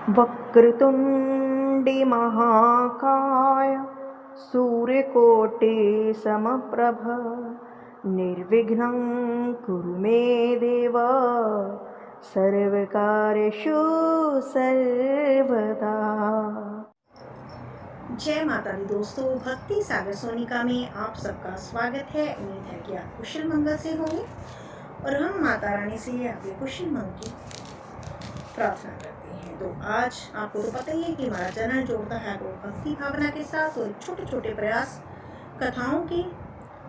वक्रतुण्डी महाकाय सूर्यकोटि समप्रभ निर्विघ्नं कुरु मे देव सर्वकार्येषु सर्वदा। जय माता दी दोस्तों, भक्ति सागर सोनिका में आप सबका स्वागत है। उम्मीद है कि आप कुशल मंगल से होंगे और हम माता रानी से आपके कुशल मंगल की प्रार्थना करते हैं। तो आज आपको तो पता ही है कि हमारा चैनल जोड़ता है तो भक्ति भावना के साथ और छोटे छोटे प्रयास कथाओं की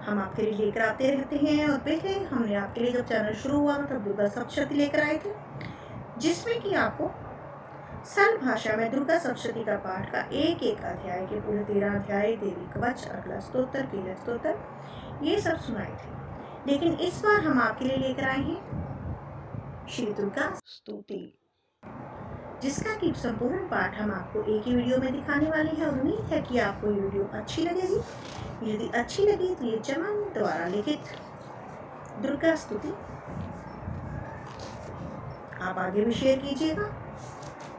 हम आपके लिए लेकर आते रहते हैं। और पहले हमने आपके लिए जब चैनल शुरू हुआ तब दुर्गा सप्तशती लेकर आए थे, जिसमें कि आपको सरल भाषा में दुर्गा सप्तशती का पाठ का एक एक अध्याय के पूरे 13 अध्याय, देवी कवच, अगला स्तोत्र, कीलक स्तोत्र, ये सब सुनाए थे। लेकिन इस बार हम आपके लिए लेकर आए हैं श्री दुर्गा स्तुति, जिसका कि संपूर्ण पाठ हम आपको एक ही वीडियो में दिखाने वाले हैं। उम्मीद है कि आपको ये वीडियो अच्छी लगेगी। यदि अच्छी लगी तो ये चमन द्वारा लिखित दुर्गा स्तुति आप आगे भी शेयर कीजिएगा,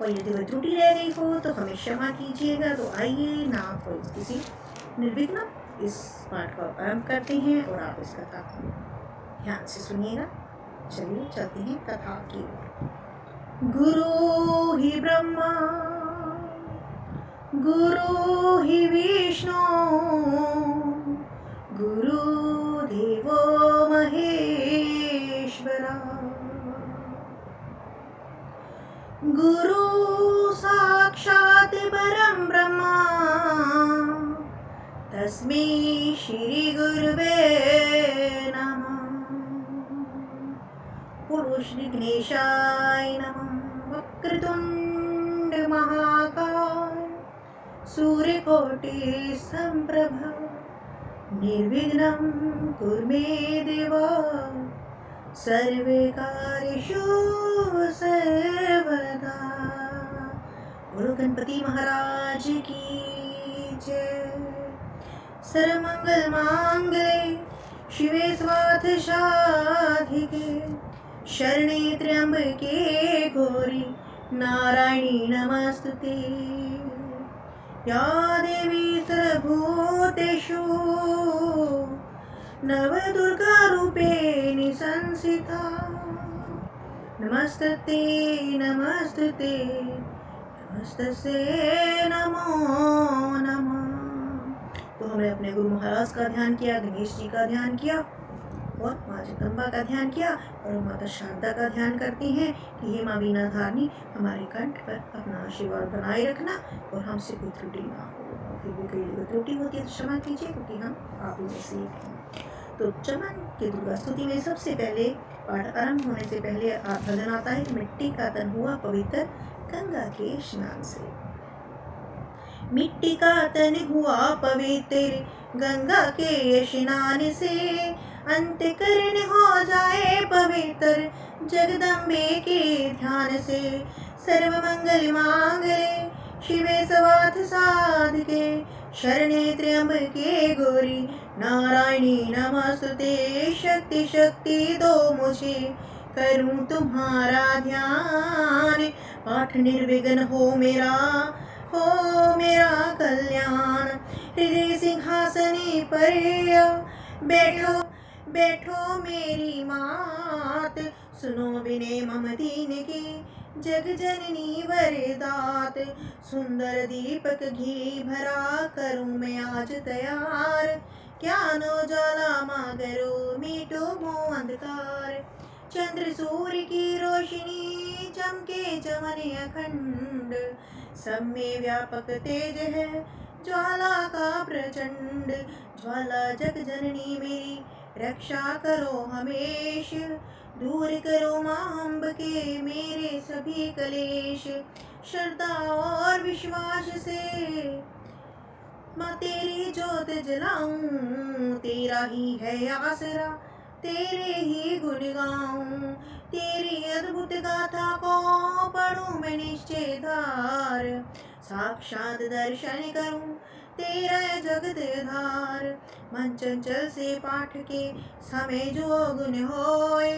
और यदि वह त्रुटि रह गई हो तो हमें क्षमा कीजिएगा। तो आइए ना कोई किसी निर्विघ्न इस पाठ को आरंभ करते हैं और आप इस कथा को ध्यान से सुनिएगा। चलिए चलते हैं कथा की ओर। गुरु ही ब्रह्मा गुरु ही विष्णु गुरु देवो महेश्वरा गुरु साक्षात् परं ब्रह्मा तस्मै श्री गुरुवे नमः। बोलो श्री गणेशाय नमः। वक्रतुंड महाकाय सूर्यकोटि समप्रभ निर्विघ्नं कुरु मे देव सर्वे कार्येषु सर्वदा। गुरु गणपति महाराज की जय। सर्वमंगल मांगल्ये शिवे स्वार्थ साधिके शरणे त्र्यंबके गौरी नारायणी नमस्तुते। या देवी सर्वभूतेषु नवदुर्गा रूपेण संस्थिता नमस्तते नमस्तते नमस्तस्यै नमो नमः। तो हमने अपने गुरु महाराज का ध्यान किया, गणेश जी का ध्यान किया और माँ जगदम्बा का ध्यान किया, और माता शारदा का ध्यान करते हैं कि हे माँ वीणा धारणी, हमारे कंठ पर अपना आशीर्वाद बनाए रखना और हमसे कोई त्रुटि ना हो। फिर भी कोई त्रुटि होती है तो क्षमा कीजिए, क्योंकि हम आप ही में से एक हैं। तो चमन की दुर्गा स्तुति में सबसे पहले पाठ आरंभ होने से पहले भजन आता है। मिट्टी का तन हुआ पवित्र गंगा के स्नान से। मिट्टी का तन हुआ पवित्र गंगा के स्नान से, अंतःकरण हो जाए पवित्र जगदम्बे के ध्यान से। सर्व मंगल मांगल्ये शिवे सर्वार्थ साधिके शरणे त्र्यंबके गौरी नारायणी नमस्तुते। शक्ति शक्ति दो मुझे करूं तुम्हारा ध्यान, पाठ निर्विघ्न हो मेरा कल्याण। हृदय सिंहासने पर बैठो बैठो मेरी मात, सुनो विनय मम दीन की जग जननी वरदात। सुंदर दीपक घी भरा करूं मैं आज तैयार, ज्ञान उजाला मागरो मिटो मोह अंधकार। चंद्र सूर्य की रोशनी चमके चमन अखंड, सब में व्यापक तेज है ज्वाला का प्रचंड। ज्वाला जग जननी मेरी रक्षा करो हमेश, दूर करो माँ अम्ब के मेरे सभी कलेश। श्रद्धा और विश्वास से माँ तेरी जोत जलाऊं, तेरा ही है आसरा तेरे ही गुण गाऊं। तेरी अद्भुत गाथा को पढ़ूं मैं निश्चय धार, साक्षात दर्शन करूं तेरा जगत धार। मन चंचल से पाठ के समय जो गुण होए,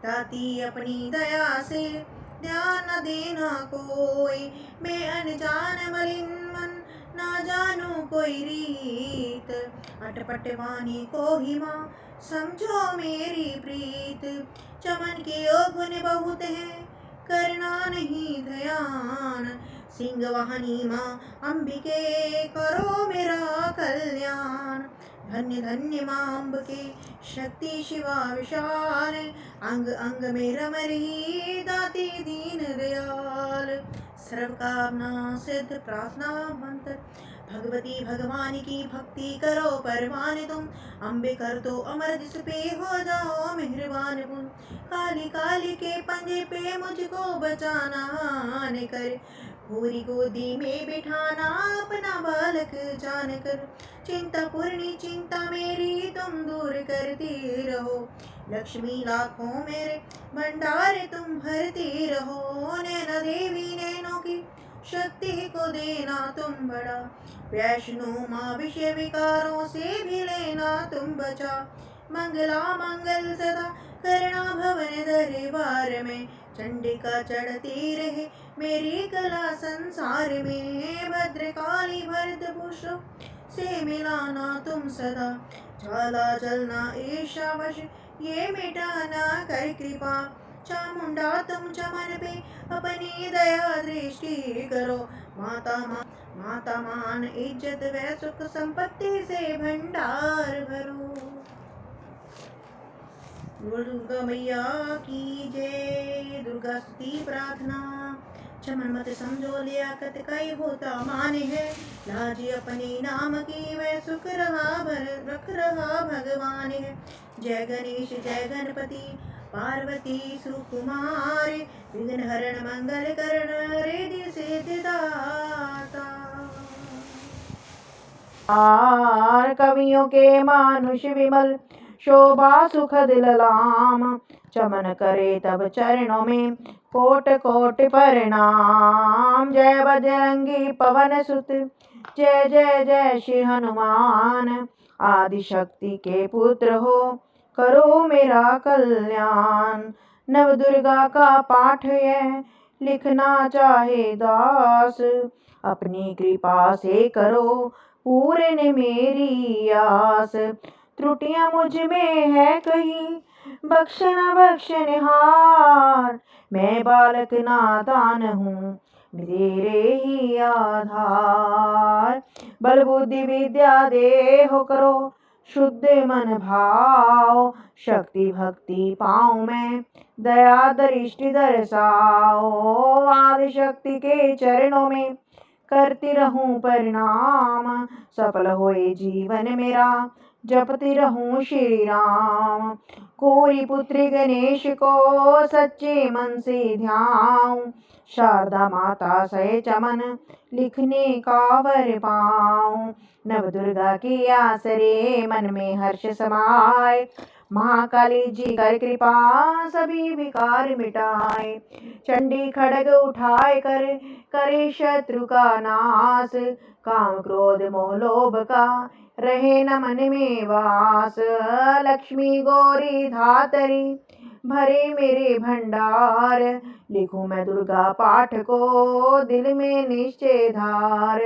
ताती अपनी दया से ध्यान न देना कोई। मैं अनजान मलिन मन ना जानू कोई रीत। अटपट वाणी को ही माँ समझो मेरी प्रीत। चमन के गुण बहुत हैं करना नहीं ध्यान। सिंह वाहनी माँ अंबिके करो मेरा कल्याण। धन्य धन्य माँ अम्बिके शक्ति शिवा विशाल। अंग अंग में रम रही दाती दीन दयाल। सर्व कामना सिद्ध प्रार्थना मंत्र। भगवती भगवान की भक्ति करो परवान तुम। अम्बे कर दो अमर जिस पे हो जाओ मेहरबान पुन। काली काली के पंजे पे मुझको बचाना ने कर। पूरी गोदी में बिठाना अपना बालक जानकर। चिंता पूर्णी चिंता मेरी तुम दूर करती रहो। लक्ष्मी लाखों मेरे भंडार तुम भरती रहो। नैना देवी नैनों की शक्ति को देना तुम बड़ा। वैष्णो माँ विषय विकारों से भी लेना तुम बचा। मंगला मंगल सदा करना भवन दरबार में। चंडिका चढ़ती रहे मेरी कला संसार में। भद्रकाली भरतभूषण से मिलाना तुम सदा। ज्वाला जलना ईर्ष्यावश ये मिटाना कर कृपा। चामुंडा तुम चमन पे अपनी दया दृष्टि करो। माता मान इज्जत व सुख संपत्ति से भंडार भरो। दुर्गा मैया की जय। दुर्गा स्तुति प्रार्थना। चमन मत समझो लियाकत कई होता माने है। लाज अपने नाम की वह सुख रख रहा भगवान है। जय गणेश जय गणपति पार्वती सुकुमार। विघ्न हरण मंगल करण रिद्धि सिद्धिदाता। कवियों के मानुष विमल शोभा सुखद ललाम। चमन करे तब चरणों में कोट कोट प्रणाम। जय बजरंगी पवन सुत जय जय जय श्री हनुमान। आदि शक्ति के पुत्र हो करो मेरा कल्याण। नव दुर्गा का पाठ यह लिखना चाहे दास। अपनी कृपा से करो पूर्ण मेरी आस। त्रुटियां मुझ में है कहीं बख्शना बख्शनहार। मैं बालक नादान हूँ मेरे ही आधार। बल बुद्धि विद्या दे हो करो शुद्ध मन भाव। शक्ति भक्ति पाऊं मैं दया दृष्टि दर्शाओ। आदि शक्ति के चरणों में करती रहूं प्रणाम। सफल होए जीवन मेरा जपती रहूं श्री राम। गौरी पुत्री गणेश को सच्चे मन से ध्याऊं। शारदा माता सहे चमन लिखने का वर पाऊं। नव दुर्गा के आसरे मन में हर्ष समाए। महाकाली जी कर कृपा सभी विकार मिटाए। चंडी खड़ग उठाए करे शत्रु का नाश। काम क्रोध मोह लोभ का रहे न मन में वास। लक्ष्मी गौरी धातरी भरे मेरे भंडार। लिखूं मैं दुर्गा पाठ को दिल में निश्चय धार।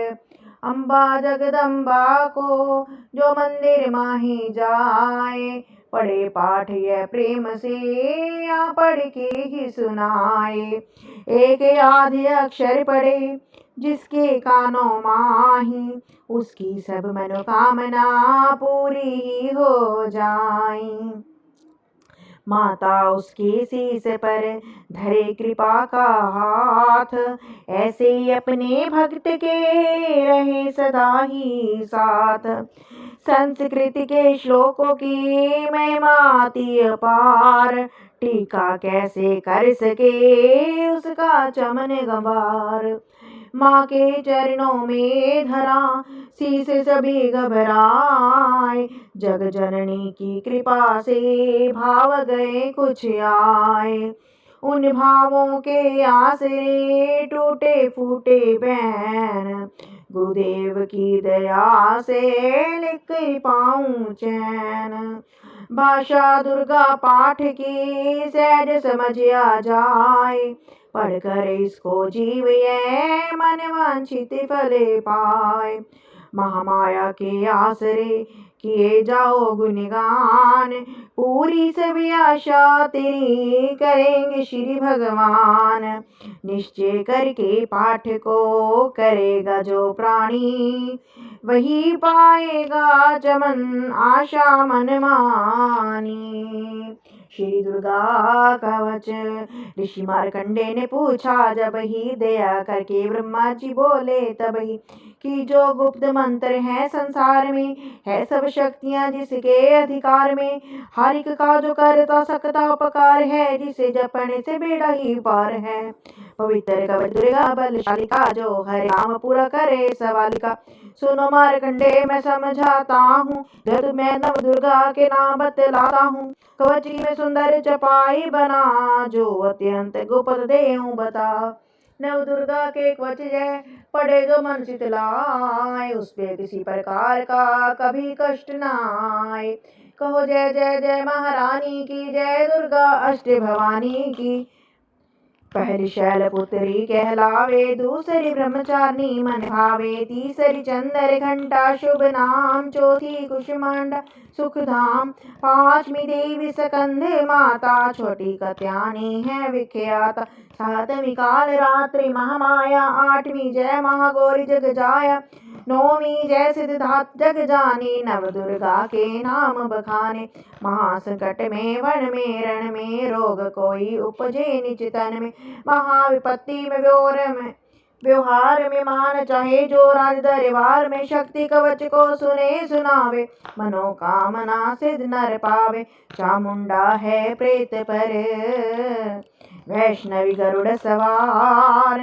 अम्बा जगदम्बा को जो मंदिर माही जाए। पढ़े पाठ यह प्रेम से या पढ़ के ही सुनाए। एक आधे अक्षर पढ़े जिसके कानों माही। उसकी सब मनोकामना पूरी ही हो जाई। माता उसके शीश पर धरे कृपा का हाथ। ऐसे ही अपने भक्त के रहे सदा ही साथ। संस्कृत के श्लोकों की महिमा अति अपार। टीका कैसे कर सके उसका चमन गंवार। माँ के चरणों में धरा शीस सभी घबराए। जग जननी की कृपा से भाव गए कुछ आए। उन भावों के आसरे टूटे फूटे बैन। गुरुदेव की दया से लिख पाऊं चैन। भाषा दुर्गा पाठ की सहज समझ आ जाए, पढ़कर इसको जीव ये मन वांछित फल पाए। महामाया के आसरे किए जाओ गुणगान, पूरी सभी आशा तेरी करेंगे श्री भगवान। निश्चय करके पाठ को करेगा जो प्राणी, वही पाएगा चमन आशा मन मानी। श्री दुर्गा कवच ऋषि मार्कंडे ने पूछा जब ही, दया करके ब्रह्मा जी बोले तब ही, कि जो गुप्त मंत्र है संसार में, है सब शक्तियां जिसके अधिकार में। हर एक का जो करता सकता उपकार है, जिसे जपने से बेड़ा ही पार है। पवित्र कवच दुर्गा बलशाली का, जो हर काम पूरा करे सवालिका। सुनो मार्कंडे मैं समझाता हूँ, जब मैं नव दुर्गा के नाम बतलाता हूँ। कवच में सुंदर चपाई बना, जो अत्यंत गुप्त देहूं बता। नव दुर्गा के कवच जय पढ़े जो मन चितलाए, उस पे किसी प्रकार का कभी कष्ट न आए। कहो जय जय जय महारानी की, जय दुर्गा अष्ट भवानी की। पहली शैलपुत्री कहलावे, दूसरी ब्रह्मचारिणी मन भावे, तीसरी चंद्र घंटा शुभ नाम, चौथी कुष्मांडा सुखधाम, पांचवी देवी स्कंद माता, छोटी कत्यानी है विख्याता, सातवीं काल रात्रि महामाया, आठवीं जय महागौरी जग जाया, नौवीं जय सिद्धार्थ जग जानी। नव दुर्गा के नाम बखाने, महासंकट में वन में रण में, रोग कोई उपजे निज तन में, महाविपत्ति में व्यवहार में मान चाहे जो, राज दरबार में शक्ति कवच को सुने सुनावे, मनोकामना सिद्ध नर पावे। चामुंडा है प्रेत पर वैष्णवी गरुड़ सवार,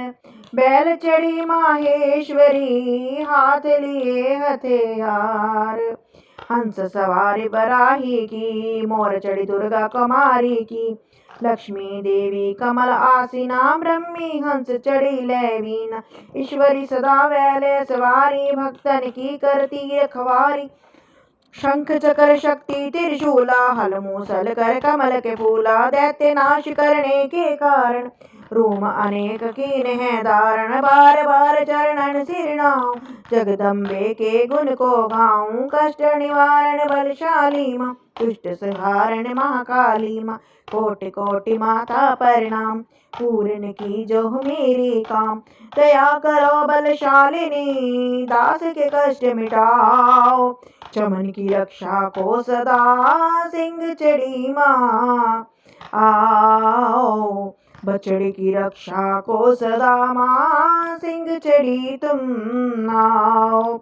बैल चढ़ी माहेश्वरी, हाथ लिए हथियार। हंस सवारी बराही की, मोर चढ़ी दुर्गा कुमारी की, लक्ष्मी देवी कमल आसीना, ब्रह्मी हंस चढ़ी लैवीना, ईश्वरी सदा वैले सवारी, भक्तन की करती रखवारी। शंख चक्र शक्ति त्रिशूला, हल मूसल कर कमल के फूला, दैत्य नाश करने के कारण, रूम अनेक कीन है धारण, बार बार चरणन सिरनाऊं, जगदम्बे के गुण को गाऊं। कष्ट निवारण बलशाली माँ, दुष्ट संहारण महाकाली माँ, कोटि कोटि माता प्रणाम, पूर्ण की जो मेरी काम। दया करो बलशालिनी, दास के कष्ट मिटाओ, चमन की रक्षा को सदा सिंह चढ़ी माँ आओ। बछड़े की रक्षा को सदा माँ, सिंह चढ़ी तुम आओ।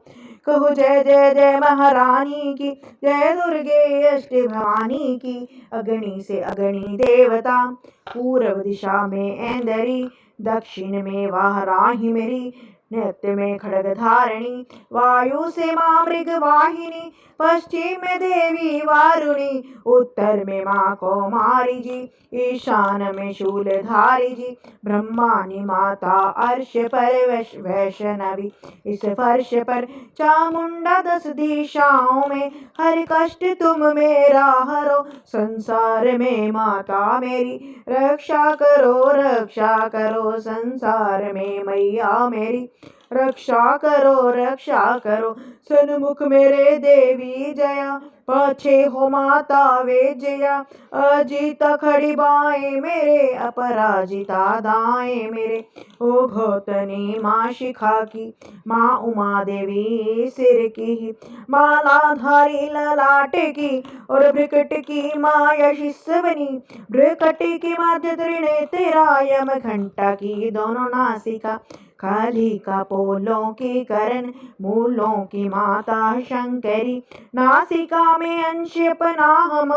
कहो जय जय जय महारानी की, जय दुर्गे अष्ट भवानी की। अगणी से अगणी देवता, पूर्व दिशा में ऐंदरी, दक्षिण में वाराही मेरी, नृत्य में खड़ग धारणी, वायु से माँ मृग वाहिनी, पश्चिम में देवी वारुणी, उत्तर में माँ कौमारी जी, ईशान में शूलधारी जी, ब्रह्मानी माता अर्श पर वैष्णवी, इस फर्श पर चामुंडा 10 दिशाओं में, हर कष्ट तुम मेरा हरो, संसार में माता मेरी, रक्षा करो संसार में मैया मेरी, रक्षा करो सन्मुख मेरे देवी जया, पाछे हो माता वे जया, अजीता खड़ी बाएं मेरे, अपराजिता दाएं मेरे। ओ भोतनी माँ शिखा की, माँ उमा देवी सिर की, मालाधारी ललाट की, और भ्रिकट की माँ यशस्वनी, भ्रिकट की मध्य त्रिनेत्रा, यम घंटा की दोनों नासिका, खाली का पोलों की करण, मूलों की माता शंकरी, नासिका में अंश पनाहम,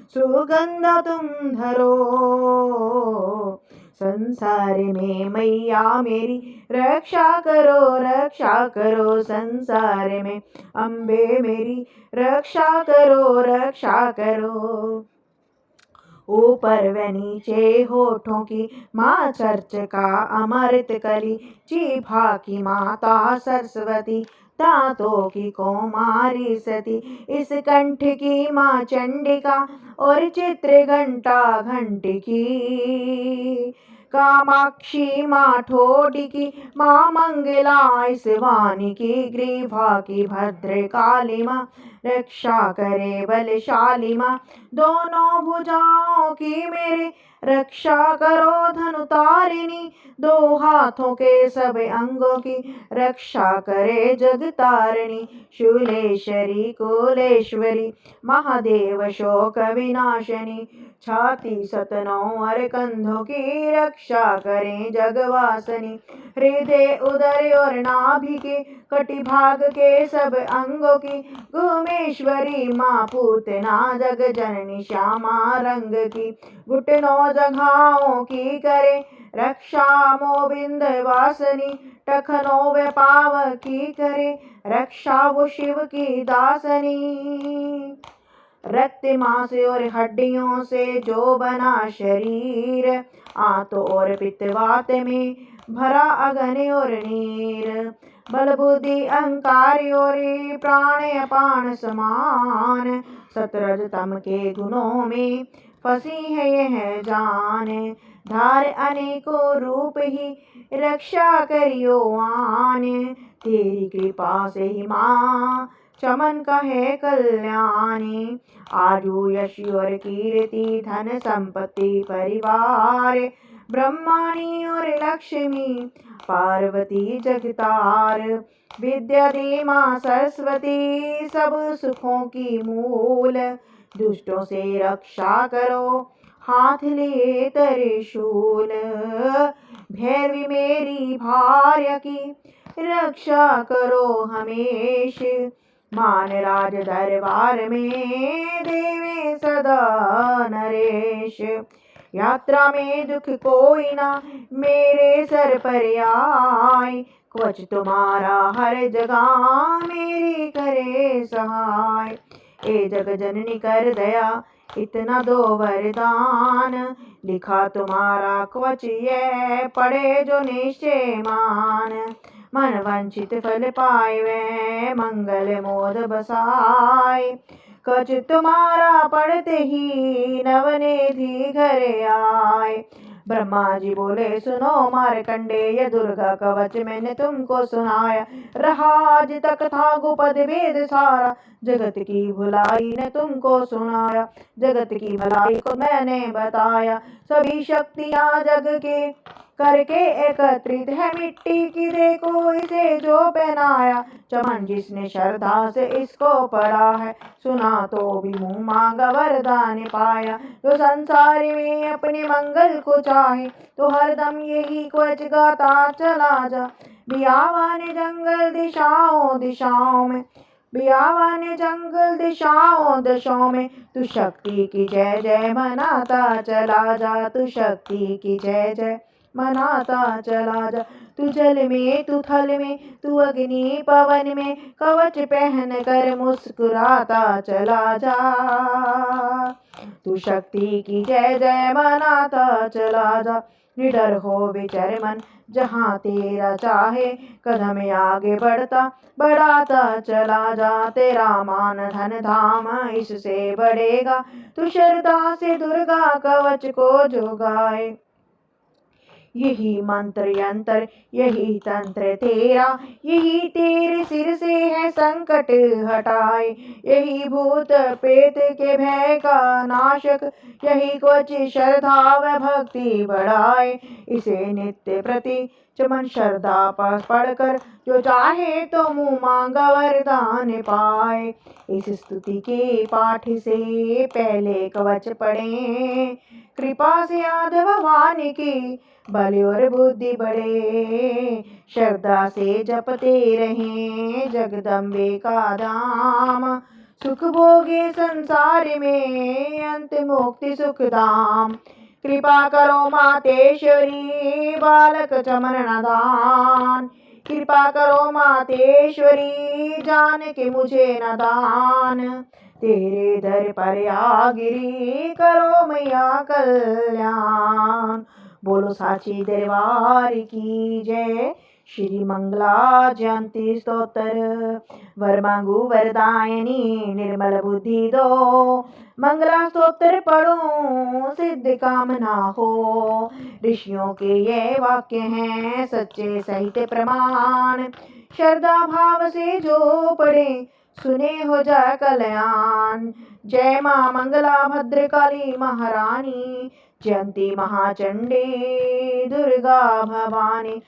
सुगंध तुम धरो, संसार में मैया मेरी, रक्षा करो संसार में, अम्बे मेरी रक्षा करो। ऊपर व नीचे होठों की माँ चर्चिका अमृत कली, जीभा की माता सरस्वती, दांतों की कौमारी सती, इस कंठ की माँ चंडिका और चित्र घंटा घंटी की, कामाक्षी माँ ठोडी की माँ मंगला, इस वाणी की ग्रीवा की भद्र काली माँ, रक्षा करे बलशाली माँ, दोनों भुजाओं की मेरे रक्षा करो धनुतारिणी, दो हाथों के सब अंगों की रक्षा करे जगतारिणी, शूलेश्वरी कुलेश्वरी महादेव शोक विनाशनी, छाती सतनों और कंधों की रक्षा करें जगवासनी, हृदय उदर और नाभि के कटिभाग के सब अंगों की, गुमेश्वरी माँ पूतना जग जननी श्यामा रंग की, घुटनों जघाओं की करे रक्षा मोबिंद वासनी, टखनों व पाव की करे रक्षा वो शिव की दासनी, रक्त मांस और हड्डियों से जो बना शरीर, आंतों और पित्तवात में भरा अग्नि और नीर, बल बुद्धि अहंकार और प्राण अपान समान, सतरज तम के गुणों में फंसी है यह जान, धार अनेकों रूप ही रक्षा करियो आन, तेरी कृपा से ही माँ चमन का है कल्याणी, आजू यश और कीर्ति धन संपत्ति परिवार, ब्रह्माणी और लक्ष्मी पार्वती जगतार, विद्या दे माँ सरस्वती सब सुखों की मूल, दुष्टों से रक्षा करो हाथ लिए त्रिशूल, भैरवी मेरी भार्य की रक्षा करो हमेश, मान राज दरबार में देवे सदा नरेश, यात्रा में दुख कोई ना मेरे सर पर आए, कवच तुम्हारा हर जगह मेरी करे सहाय, ए जग जननी कर दया इतना दो वरदान, लिखा तुम्हारा कवच ये पढ़े जो निश्चय मान, मन वंचित फल पाए वे मंगल मोद बसाए, कवच तुम्हारा पढ़ते ही नवनिधि घर आए, ब्रह्मा जी बोले सुनो मार्कंडेय दुर्गा कवच मैंने तुमको सुनाया, रहा आज तक था गुपद वेद सारा, जगत की भुलाई ने तुमको सुनाया, जगत की भलाई को मैंने बताया, सभी शक्तियाँ जग के करके एकत्रित है मिट्टी की, देखो इसे जो पहनाया, चमन जिसने श्रद्धा से इसको पढ़ा है, सुना तो भी मुँह मांगा वरदान पाया, जो संसार में अपने मंगल को चाहे तो हरदम यही कवच गाता चला जा, बियावान जंगल दिशाओं दिशाओं में, बियावान जंगल दिशाओं दिशाओं में, तू शक्ति की जय जय मनाता चला जा, तू शक्ति की जय जय मनाता चला जा, तू जल में तू थल में तू अग्नि पवन में, कवच पहन कर मुस्कुराता चला जा, तू शक्ति की जय जय मनाता चला जा, निडर हो विचर मन जहाँ तेरा चाहे, कदम आगे बढ़ाता चला जा, तेरा मान धन धाम इससे बढ़ेगा, तू श्रद्धा से दुर्गा कवच को जो गाए, यही मंत्र यंत्र यही तंत्र तेरा, यही तेरे सिर से है संकट हटाए, यही भूत प्रेत के भय का नाशक, यही कुछ श्रद्धा व भक्ति बढ़ाए, इसे नित्य प्रति चमन श्रद्धा पास पढ़कर जो चाहे तो मुँह मांगा वरदान पाए, इस स्तुति के पाठ से पहले कवच पढ़े, कृपा से याद भवानी की बल और बुद्धि बढ़े, श्रद्धा से जपते रहें जगदम्बे का धाम, सुख भोगे संसार में अंत मुक्ति सुख धाम, कृपा करो मातेश्वरी बालक चमन नदान, कृपा करो मातेश्वरी जान के मुझे नदान, तेरे दर पर आ गिरी, करो मैया कल्याण। बोलो साची दरबार की जय। श्री मंगला जयंती स्तोत्र। वर मांगू वरदायनी, निर्मल बुद्धि दो। मंगला स्तोत्र पढ़ो, सिद्ध कामना हो। ऋषियों के ये वाक्य हैं, सच्चे सहित प्रमाण। श्रद्धा भाव से जो पढ़े, सुने हो जाए कल्याण। जय माँ मंगला भद्रकाली महारानी, जयंती महाचंडी दुर्गा भवानी।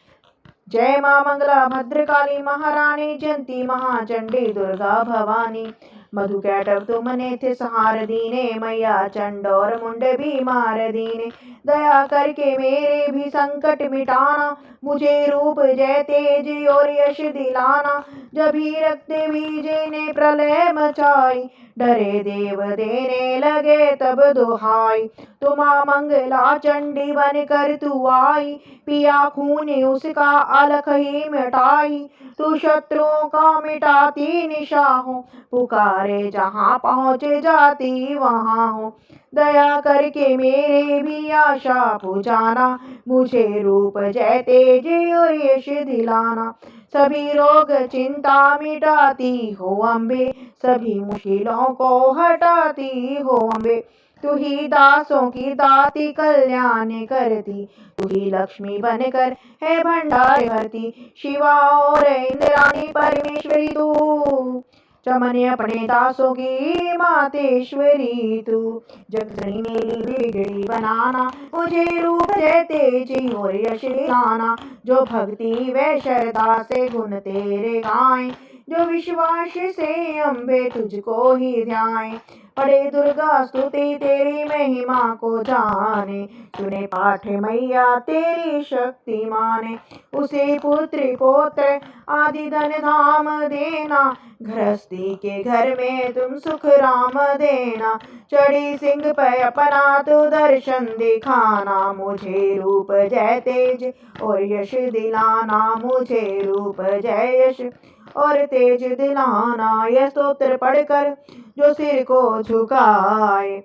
जय माँ मंगला भद्रकाली महारानी, जयंती महाचंडी दुर्गा भवानी। मधु कैटव तुमने थे सहार दीने, मैया चंड और मुंड भी मार दीने। दया करके मेरे भी संकट मिटाना, मुझे रूप जय तेज और यश दिलाना। जब ही रक्त बीजे ने प्रलय मचाई, डरे देव देने लगे तब दुहाई। तुम मंगला चंडी बन कर तू आई, पिया खून उसका अलख ही मिटाई। तू शत्रुओं का मिटाती निशा हो, पुकारे जहाँ पहुँच जाती वहाँ हो। दया करके मेरे भी आशा पुजाना, मुझे रूप जय तेज और यश दिलाना। सभी रोग चिंता मिटाती हो अम्बे, सभी मुश्किलों को हटाती हो अम्बे। तू ही दासों की दाती कल्याण करती, तू ही लक्ष्मी बनकर है भंडार भरती। शिवा और इंद्राणी परमेश्वरी तू, चमन अपने दासों की मातेश्वरी तू। जगदनी मेरी बिगड़ी बनाना, मुझे रूप जय तेज और यश दिलाना। जो भक्ति व श्रद्धा से गुण तेरे गाएं, जो विश्वास से अम्बे तुझको ही ध्याएं। पढ़े दुर्गा स्तुति तेरी महिमा को जाने, सुने पाठ मैया तेरी शक्ति माने। उसे पुत्र पौत्र आदि धन धाम देना, गृहस्थी के घर में तुम सुख राम देना। चढ़ी सिंह पे अपना तू दर्शन दिखाना, मुझे रूप जय तेज और यश दिलाना। मुझे रूप जय यश और तेज दिलाना। यह स्तोत्र पढ़कर जो सिर को झुकाए,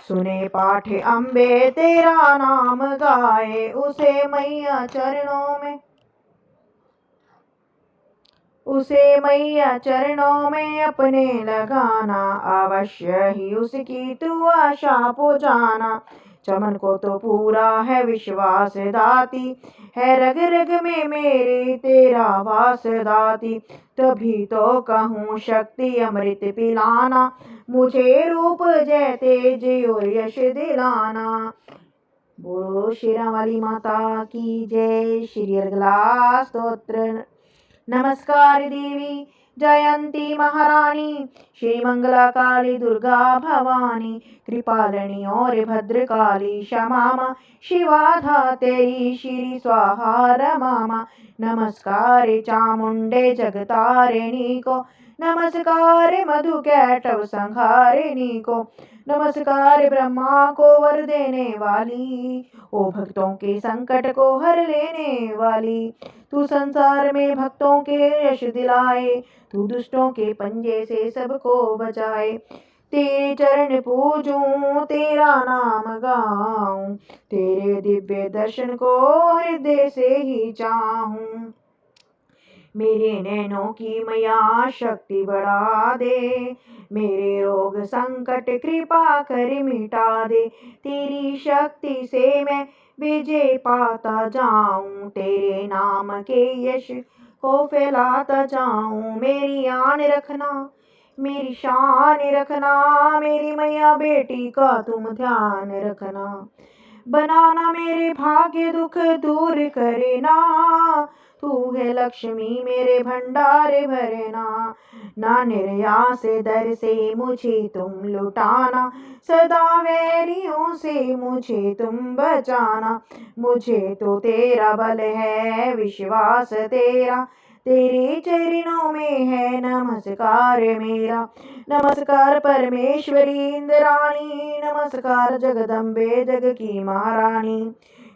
सुने पाठ अम्बे तेरा नाम गाए। उसे मैया चरणों में अपने लगाना, अवश्य ही उसकी तू आशा पुजाना। चमन को तो पूरा है विश्वास दाती, है रग रग में मेरे तेरा वास दाती। तभी तो कहूँ शक्ति अमृत पिलाना, मुझे रूप जय तेज और यश दिलाना। बोलो शेरा वाली माता की जय। श्री अर्गला स्तोत्र। नमस्कार देवी जयंती महारानी, श्री मंगला काली दुर्गा भवानी। कृपालिनी और भद्रकाली क्षमा, शिवाधा तेरी श्री स्वाहा रमा। नमस्कार चामुंडे जगतारिणी को, नमस्कार मधु कैटव संहारिणी को। नमस्कार ब्रह्मा को वर देने वाली, ओ भक्तों के संकट को हर लेने वाली। तू संसार में भक्तों के यश दिलाए, तू दुष्टों के पंजे से सबको बचाए। तेरे चरण पूजूं, तेरा नाम गाऊं, तेरे दिव्य दर्शन को हृदय से ही चाहूं। मेरे नैनों की मैया शक्ति बढ़ा दे, मेरे रोग संकट कृपा कर मिटा दे। तेरी शक्ति से मैं विजय पाता जाऊं, तेरे नाम के यश को फैलाता जाऊं। मेरी आन रखना, मेरी शान रखना, मेरी मैया बेटी का तुम ध्यान रखना। बनाना मेरे भाग्य दुख दूर करे ना, तू है लक्ष्मी मेरे भंडार भरना। ना निर्यास दर से मुझे तुम लुटाना, सदा वैरियों से मुझे तुम बचाना। मुझे तो तेरा बल है विश्वास तेरा, तेरे चरणों में है नमस्कार मेरा। नमस्कार परमेश्वरी इंद्राणी, नमस्कार जगदम्बे जग की महारानी।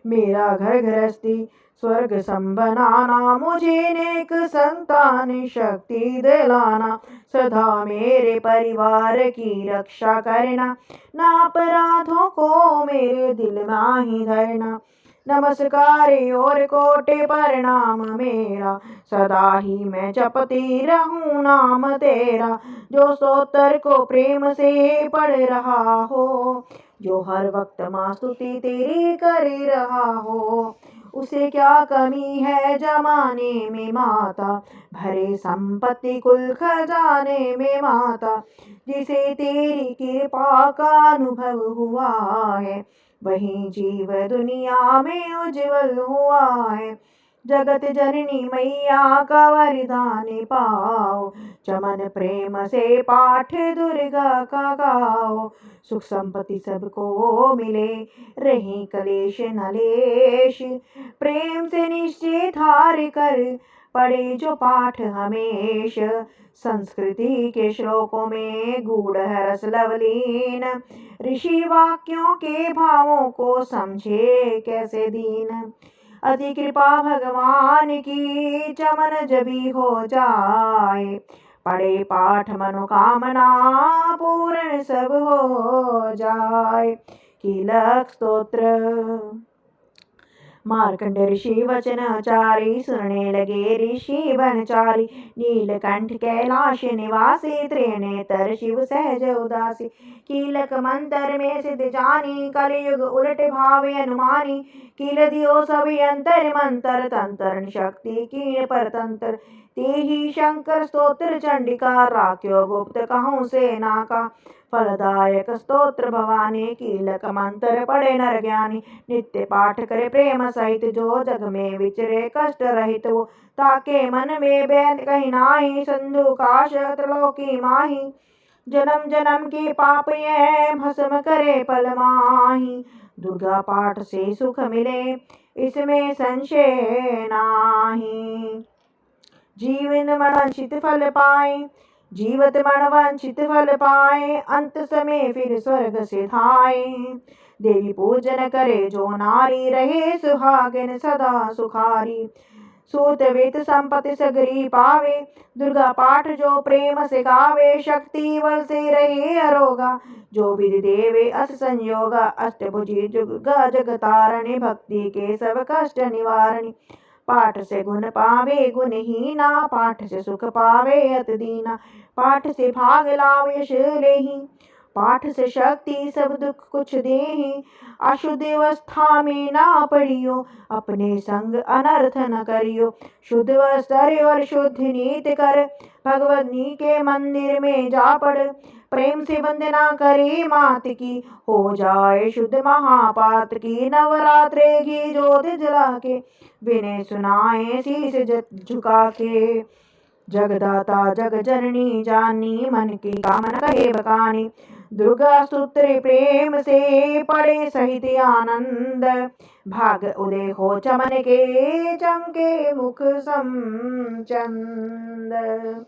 मेरा घर गृहस्थी स्वर्ग संबनाना, मुझे नेक संतान शक्ति दिलाना, सदा मेरे परिवार की रक्षा करना, ना अपराधों को मेरे दिल में ही धरना। नमस्कार और कोटि प्रणाम मेरा, सदा ही मैं जपती रहूं नाम तेरा। जो स्तोत्र को प्रेम से पढ़ रहा हो, जो हर वक्त माँ स्तुति तेरी कर रहा हो, उसे क्या कमी है जमाने में माता, भरे संपत्ति कुल खजाने में माता। जिसे तेरी कृपा का अनुभव हुआ है, वही जीव दुनिया में उज्जवल हुआ है। जगत जननी मैया का वरदान पाओ, चमन प्रेम से पाठ दुर्गा का गाओ। सुख संपत्ति सबको मिले, रही कलेश नलेश, प्रेम से निश्चय धार कर पढ़े जो पाठ हमेश। संस्कृति के श्लोकों में गूढ़ है रस लवलीन, ऋषि वाक्यों के भावों को समझे कैसे दीन। अति कृपा भगवान की चमन जबी हो जाए, पढ़े पाठ मनोकामना पूर्ण सब हो जाए। कीलक स्तोत्र। मार्कंड ऋषि वचनचारी, सुनने लगे ऋषि बनचारी। नीलकंठ कैलाश निवासी, त्रिनेत्र शिव सहज उदासी। कीलक मंत्र में सिद्ध जानी, कलयुग उलट भावे अनुमानी। कील दियो सभी अंतर मंत्र, तंत्र शक्ति कीन परतंत्र। ते ही शंकर स्तोत्र चंडिका, राख्यो गुप्त कहूँ सेना का। फलदायक स्तोत्र भवानी, कीलक मंत्र पढ़े नर ज्ञानी। नित्य पाठ करे प्रेम सहित, जो जग में विचरे कष्ट रहित वो। ताके मन में बैन कहीं नाही, सिंधु काश त्रिलोकी माही। जन्म जन्म के पाप ये भस्म करे पल माही। दुर्गा पाठ से सुख मिले, इसमें संशय नाही। जीवन मनवांछित फल पाए, जीवत मनवांछित फल पाए। अंत समय फिर स्वर्ग से धाए। देवी पूजन करे जो नारी, रहे सुहागिन सदा सुखारी। सूत वेत संपत्ति सगरी पावे, दुर्गा पाठ जो प्रेम से गावे। शक्ति बल से रहे अरोगा, जो विधि देवे अस संयोगा। अष्टभुजी दुर्गा जगतारणी, भक्ति के सब कष्ट निवारणी। पाठ से गुण पावे गुणहीना, पाठ से सुख पावे अति दीना। पाठ से भाग लाव यश लेहि, पाठ से शक्ति सब दुख कुछ देहि। अशुद्ध अवस्था में ना पड़ियो, अपने संग अनर्थ न करियो। शुद्ध वस्त्र और शुद्ध नीति कर, भगवती के मंदिर में जा पड़। प्रेम से वंदना करे मात की, हो जाए शुद्ध महापात्र की। नवरात्रे की ज्योत जला के, विनय सुनाए शीश झुका के। जगदाता जग जननी जानी, मन की कामना कहे बकानी। दुर्गा स्तोत्र प्रेम से पढ़े सहित आनंद, भाग उदय हो चमन के चमके मुख सम चंद।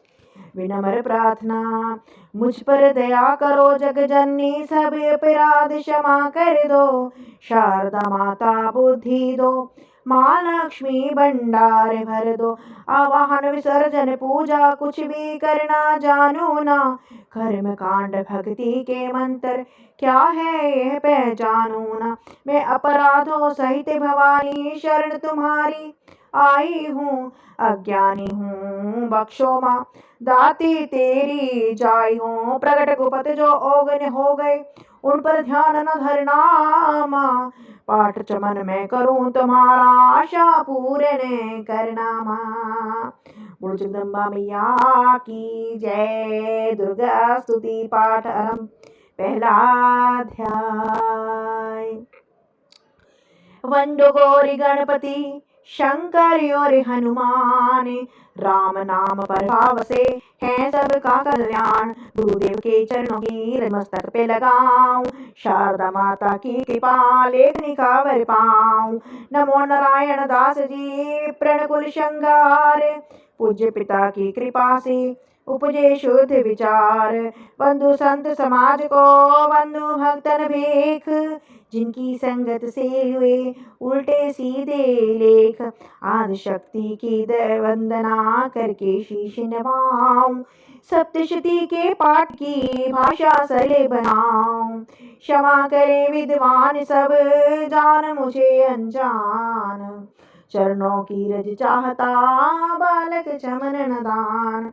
विनम्र प्रार्थना, मुझ पर दया करो जग जननी, सब अपराध क्षमा कर दो। शारदा माता बुद्धि दो, माँ लक्ष्मी भंडार भर दो। आवाहन विसर्जन पूजा कुछ भी करना जानू ना। कर्म कांड भक्ति के मंत्र क्या है यह पहचानू ना। मैं अपराधों सहित भवानी शरण तुम्हारी आई हूँ। अज्ञानी हूँ बख्शो माँ, दाती तेरी जाई हूँ। प्रगट गुपत जो ओगन हो गए, उन पर ध्यान न धरना माँ। पाठ चमन में करूं तुम्हारा, आशा पूर्ण करना माँ। बोलो जगदम्बा मैया की जय। दुर्गा स्तुति पाठ आरंभ। पहला अध्याय। वंदो गौरी गणपति शंकर और हनुमान, राम नाम प्रभाव से है सबका कल्याण। गुरुदेव के चरणों की मस्तक पे लगाऊं, शारदा माता की कृपा लेखनी का वर पाऊं। नमो नारायण दास जी प्रणकुल श्रृंगार, पूज्य पिता की कृपा से उपजे शुद्ध विचार। बंधु संत समाज को बंधु भक्तन भेख, जिनकी संगत से हुए उल्टे सीधे लेख। आदि शक्ति की वंदना करके शीश नवाऊं, सप्तशती के पाठ की भाषा सरल बनाऊं। क्षमा करे विद्वान सब, जान मुझे अनजान। चरणों की रज चाहता, बालक चमन नदान।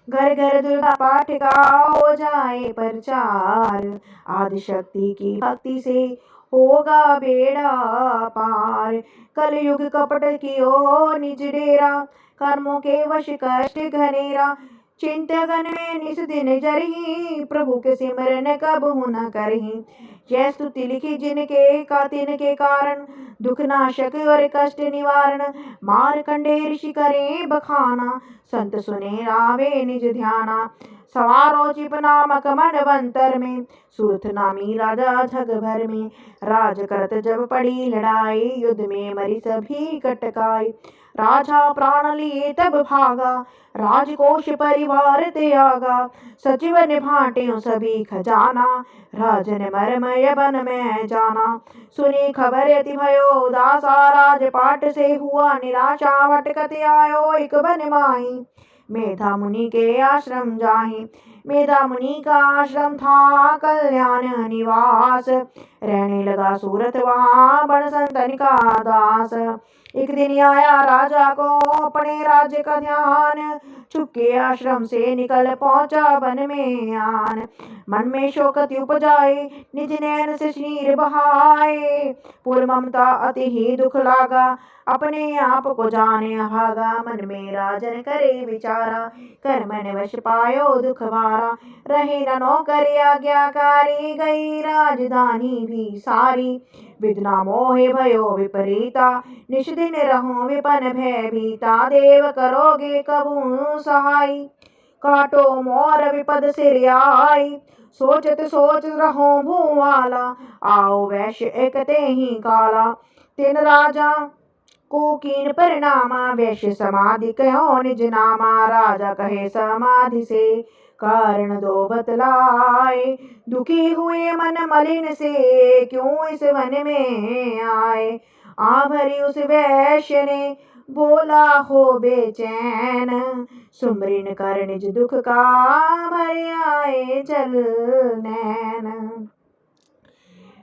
घर घर दुर्गा पाठ का हो जाए प्रचार। आदिशक्ति की भक्ति से होगा बेड़ा पार। कलयुग कपट की ओ निज डेरा, कर्मों के वश कष्ट घनेरा। चिंतगन में निस दिन जरही, प्रभु के सिमरन कब न करही। जय स्तुति लिखी जिनके का तिनके कारण, दुख नाशक और कष्ट निवारण। मारकंडे ऋषि करे बखाना, संत सुने रावे निज ध्याना। सवारो चिप नामक मनवंतर में, सुरथ नामी राजा जग भर में। राज करत जब पड़ी लड़ाई, युद्ध में मरी सभी कटकाई। राजा प्राण लिए तब भागा, राजकोष परिवार त्यागा। सचिव ने भांट्यों सभी खजाना, राजन मरमय बन में जाना। सुनी खबर अति भयो उदासा, राजपाट से हुआ निराशा। भटकत आयो एक बन माही, मेधा मुनि के आश्रम जाहि। मेधा मुनि का आश्रम था कल्याण निवास, रहने लगा सूरत वहाँ बन संतन का दास। एक दिन आया राजा को अपने राज्य का ध्यान, चुपके आश्रम से निकल पहुंचा वन में आन। मन में शोकत उपजाए, निज नैन से नीर बहाए। पूर्ण ममता अति ही दुख लागा, अपने आप को जाने भागा। मन में राजन करे विचारा, कर मन वश पायो दुख भारा। रहे न नौकर आज्ञाकारी, गई राजधानी भी सारी। विद्ना मोहे भयो विपरीता, निश दिन रहो विपन भयभीता। देव करोगे कबू सहाय, काटो मोर विपद सिर आई। सोचत सोच रहो भूवाला, आओ वैश्य एकते ही काला। तिन राजा को कीन परिणामा, वैश्य समाधि कहो निज नामा। राजा कहे समाधि से कारण दो बतलाए, दुखी हुए मन मलिन से क्यों इस वन में आए। आ भरी उस वैश्य ने बोला हो बेचैन, सुमरिन कर निज दुख का भर आए जल नैन।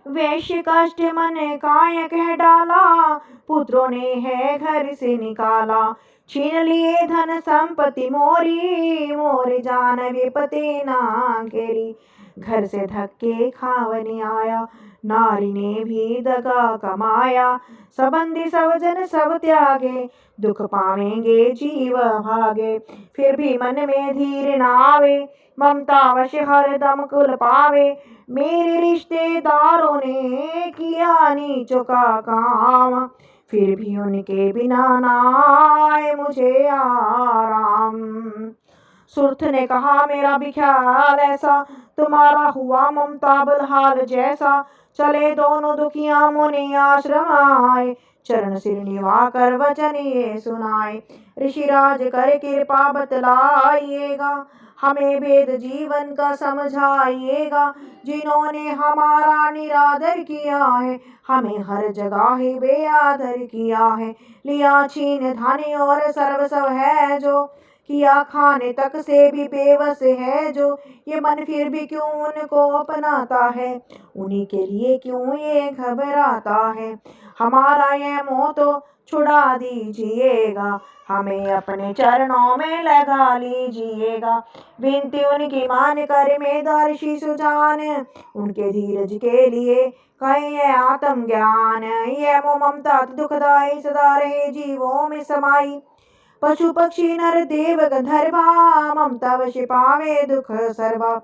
वैश्य कष्ट मन काय कह डाला, पुत्रों ने है घर से निकाला। छीन लिए धन संपत्ति मोरी, मोर जान विपते ना केरी। घर से धक्के खावने आया, नारी ने भी दगा कमाया। सबंधी सब जन सब त्यागे, दुख पावेंगे जीव भागे। फिर भी मन में धीर न आवे, ममता वश हर दम कुल पावे। मेरे रिश्तेदारों ने किया नीचों का काम, फिर भी उनके बिना ना आए मुझे आराम। सुरथ ने कहा मेरा भी ख्याल ऐसा, तुम्हारा हुआ ममता बदहाल जैसा। चले दोनों दुखिया मुनि आश्रम आए, चरण सिर निभा कर वचन ये सुनाए। ऋषिराज कर कृपा बतलाइएगा, हमें वेद जीवन का समझाइएगा। जिन्होंने हमारा निरादर किया है, हमें हर जगह ही बेआदर किया है। लिया छीन धन और सर्व सब है जो, किया खाने तक से भी बेबस है जो। ये मन फिर भी क्यों उनको अपनाता है, उन्हीं के लिए क्यों ये घबराता है। हमारा ये मोह तो छुड़ा दीजिएगा, हमें अपने चरणों में लगा लीजिएगा। विनती उनकी मान कर मेधा ऋषि सुजान, उनके धीरज के लिए कहे आत्म ज्ञान। यह मोह ममता दुखदाई सदा रहे जीवों में समाई। पशु पक्षी नर देव गंधर्वा, ममता वश पावे दुख सर्वा।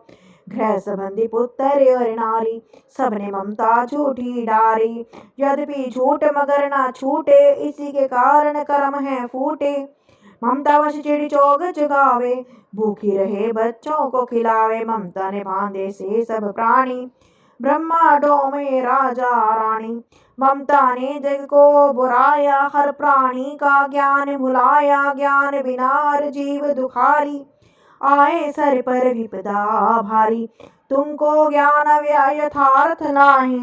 गृह संबंधी पुत्र और नारी, सबने ममता झूठी डारी। यद्यपि झूठ मगर ना छूटे, इसी के कारण कर्म है फूटे। ममता वश चिड़ी चोग चुगावे, भूखी रहे बच्चों को खिलावे। ममता ने बांधे से सब प्राणी, ब्रह्मांडों में राजा रानी। ममता ने जग को बुराया, हर प्राणी का ज्ञान भुलाया। ज्ञान बिना हर जीव दुखारी, आए सर पर विपदा भारी, तुमको ज्ञान यथार्थ नाही,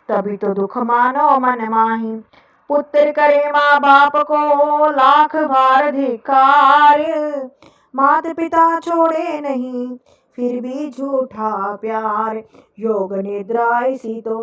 तभी तो दुख मानो मन माही। पुत्र करे माँ बाप को लाख बार धिक्कार, मात पिता छोड़े नहीं फिर भी झूठा प्यार। योग निद्रा इसी तो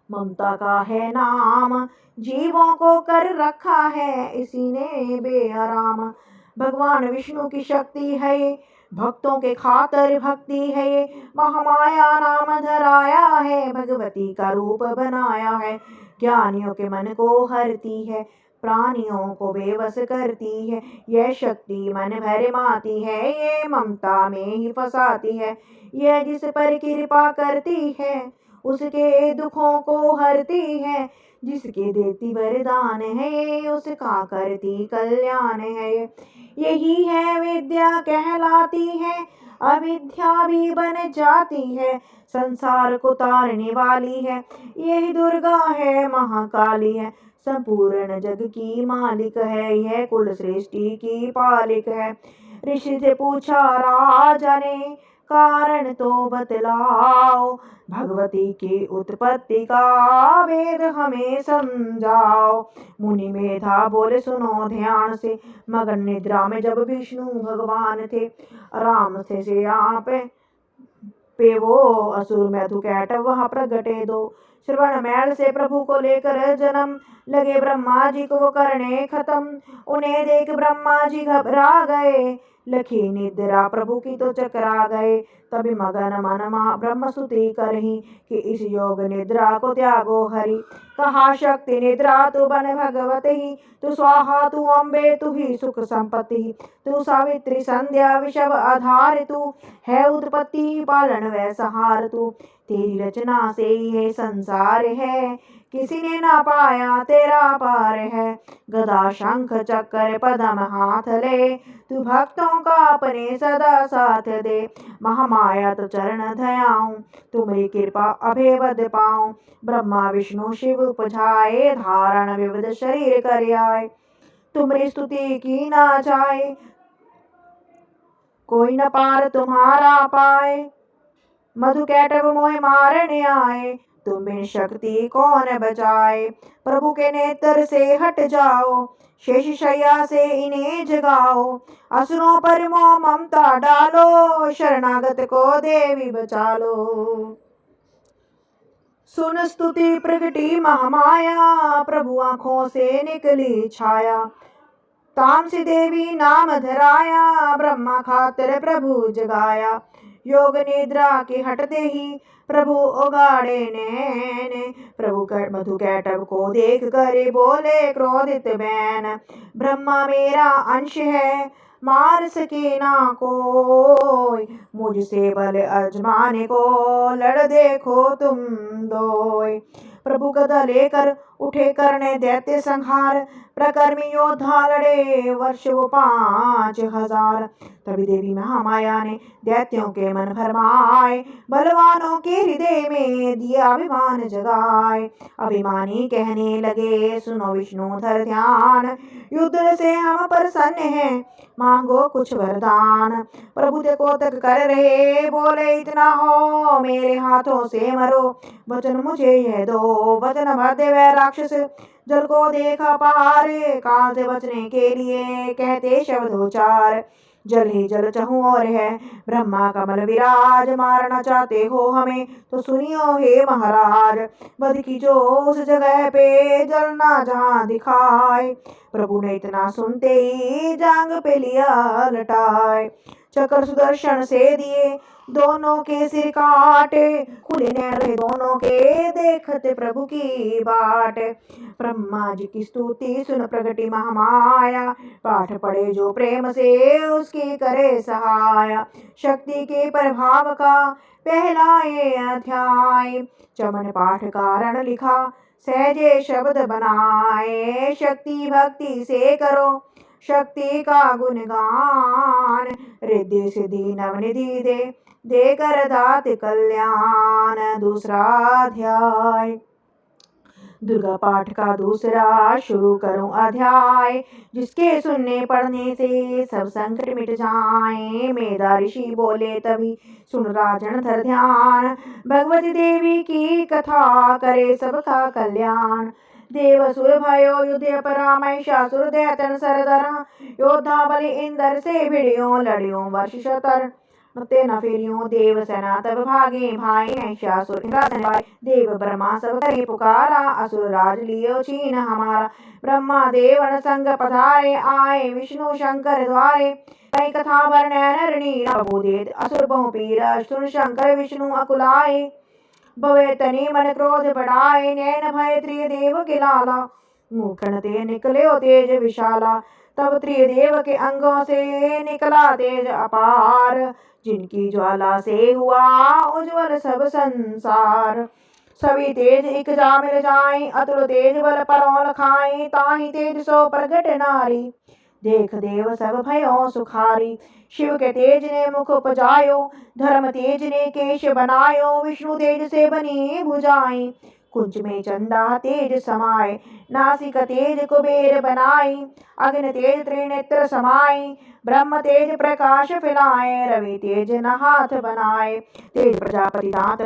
ममता का है नाम, जीवों को कर रखा है इसी ने बेआराम। भगवान विष्णु की शक्ति है ये, भक्तों के खातर भक्ति है ये, महामाया नाम धराया है, भगवती का रूप बनाया है। ज्ञानियों के मन को हरती है, प्राणियों को बेबस करती है, यह शक्ति मन भर माती है, ये ममता में ही फंसाती है। यह जिस पर कृपा करती है उसके दुखों को हरती है, जिसके देती वरदान है उसका करती कल्याण है। यही है विद्या कहलाती है, अविद्या भी बन जाती है, संसार को तारने वाली है, यही दुर्गा है महाकाली है। संपूर्ण जग की मालिक है, यह कुल सृष्टि की पालिक है। ऋषि से पूछा राजा ने, कारण तो बतलाओ, भगवती की उत्पत्ति का वेद हमें समझाओ। मुनि मेधा बोले सुनो ध्यान से, मगन निद्रा में जब विष्णु भगवान थे, राम से यहाँ पे वो असुर मधुकैटभ वहाँ प्रगटे दो। श्रवण मैल से प्रभु को लेकर जन्म, लगे ब्रह्मा जी को करने खत्म, उन्हें देख ब्रह्मा जी घबरा गए, लखी निद्रा प्रभु की तो चकरा गए। तभी मगन मन ब्रह्म स्तुति करही, कि इस योग निद्रा को त्यागो हरि। कहा शक्ति निद्रा तू बन भगवत ही, तू स्वाहा तू अम्बे तू ही सुख संपत्ति, तू सावित्री संध्या विषव आधार, तू है उत्पत्ति पालन व सहार, तू तेरी रचना से ये संसार है, किसी ने ना पाया तेरा पार है। गदा शंख चक्र पदम हाथ ले, तू भक्तों का अपने सदा साथ दे। महामाया तो चरण धयाऊं, तुम्हारी कृपा अभय बद पाऊं। ब्रह्मा विष्णु शिव उपजाए, धारण विविध शरीर कर आए। तुम्हारी स्तुति की ना जाए, कोई न पार तुम्हारा पाए। मधुकैटभ मोह मारने आए, तुम बिन शक्ति कौन बचाए। प्रभु के नेत्र से हट जाओ, शेष शैया से इन्हें जगाओ। असुरों पर मोह ममता डालो, शरणागत को देवी बचा लो। सुन स्तुति प्रगटी महामाया, प्रभु आँखों से निकली छाया। तामसी देवी नाम धराया, ब्रह्मा खातिर प्रभु जगाया। योग निद्रा की हटते ही प्रभु उगाड़े नैन, प्रभु मधुकैटभ को देख कर बोले क्रोधित बैन। ब्रह्मा मेरा अंश है, मार सके ना कोई, मुझसे बल अजमाने को लड़ देखो तुम दोय। प्रभु गदा लेकर उठे करने दैत्य संहार, प्रकर्मी योद्धा लड़े वर्ष वो 5000। तभी देवी महामाया ने दैत्यों के मन भरमाए, बलवानों के हृदय में दिया अभिमान जगाए। अभिमानी कहने लगे सुनो विष्णुधर ध्यान, युद्ध से हम प्रसन्न हैं, मांगो कुछ वरदान। प्रभु देखो तक कर रहे, बोले इतना हो मेरे हाथों से मरो, वचन मुझे यह दो। वचन भद्र व राक्षस जल को देखा पार, काल से बचने के लिए कहते शब्दोचार। जल ही जल चहु और है, ब्रह्मा कमल विराज, मारना चाहते हो हमें तो सुनियो हे महाराज। बध की जो उस जगह पे जलना जहाँ दिखाए, प्रभु ने इतना सुनते ही जांग पे लिया लटाए। चक्र सुदर्शन से दिए, दोनों के सिर काटे, खुले नैन रहे दोनों के, देखते प्रभु की बाट। ब्रह्मा जी की स्तुति सुन प्रगटी महामाया, पाठ पढ़े जो प्रेम से उसकी करे सहाया। शक्ति के प्रभाव का पहला ये अध्याय, चमन पाठ कारण लिखा सहजे शब्द बनाए। शक्ति भक्ति से करो शक्ति का गुणगान, रिद्धि सिद्धि नवनिधि दे कर दात कल्याण। दूसरा अध्याय, दुर्गा पाठ का दूसरा शुरू करूं अध्याय, जिसके सुनने पढ़ने से सब संकट मिट जाए। मेधा ऋषि बोले तभी सुन राजन धर ध्यान, भगवती देवी की कथा करे सबका कल्याण। देवसुर भयो युद्ध परा, महिषासुर दैत्यन सरदरा, योद्धा बलि इंद्र से भिड़ियो लड़ियो वर्ष शतर। न फेरियो देव सेना तब भागे भाई, महिषासुर देव ब्रह्मा सब करे पुकारा, असुर राज लियो छीन हमारा। ब्रह्मा देवन संग पधारे, आए विष्णु शंकर द्वारे। कई कथा वर्णन ऋणी प्रभुदेत, असुर बहु पीर सुन शंकर विष्णु अकुलाए। भवे तनि मन क्रोध बढ़ाए, नैन भय त्रिदेव के लाला, मुखन ते निकले तेज विशाला। तब त्रिदेव के अंगों से निकला तेज अपार, जिनकी ज्वाला से हुआ उज्ज्वल सब संसार। सभी तेज एक जा मिल जाए, अतुल तेज बल परौल खाए, ताहि तेज सो प्रगट नारी, देख देव सब भयो सुखारी। शिव के तेज ने मुख उपजायो, धर्म तेज ने केश बनायो, विष्णु तेज से बनी भुजाएं, कुंज में चंदा तेज समाये। नासिक तेज कुबेर बनाई, अग्नि तेज त्रिनेत्र समाये, ब्रह्म तेज प्रकाश फैलाए, रवि तेज न हाथ बनाए। तेज प्रजापति दांत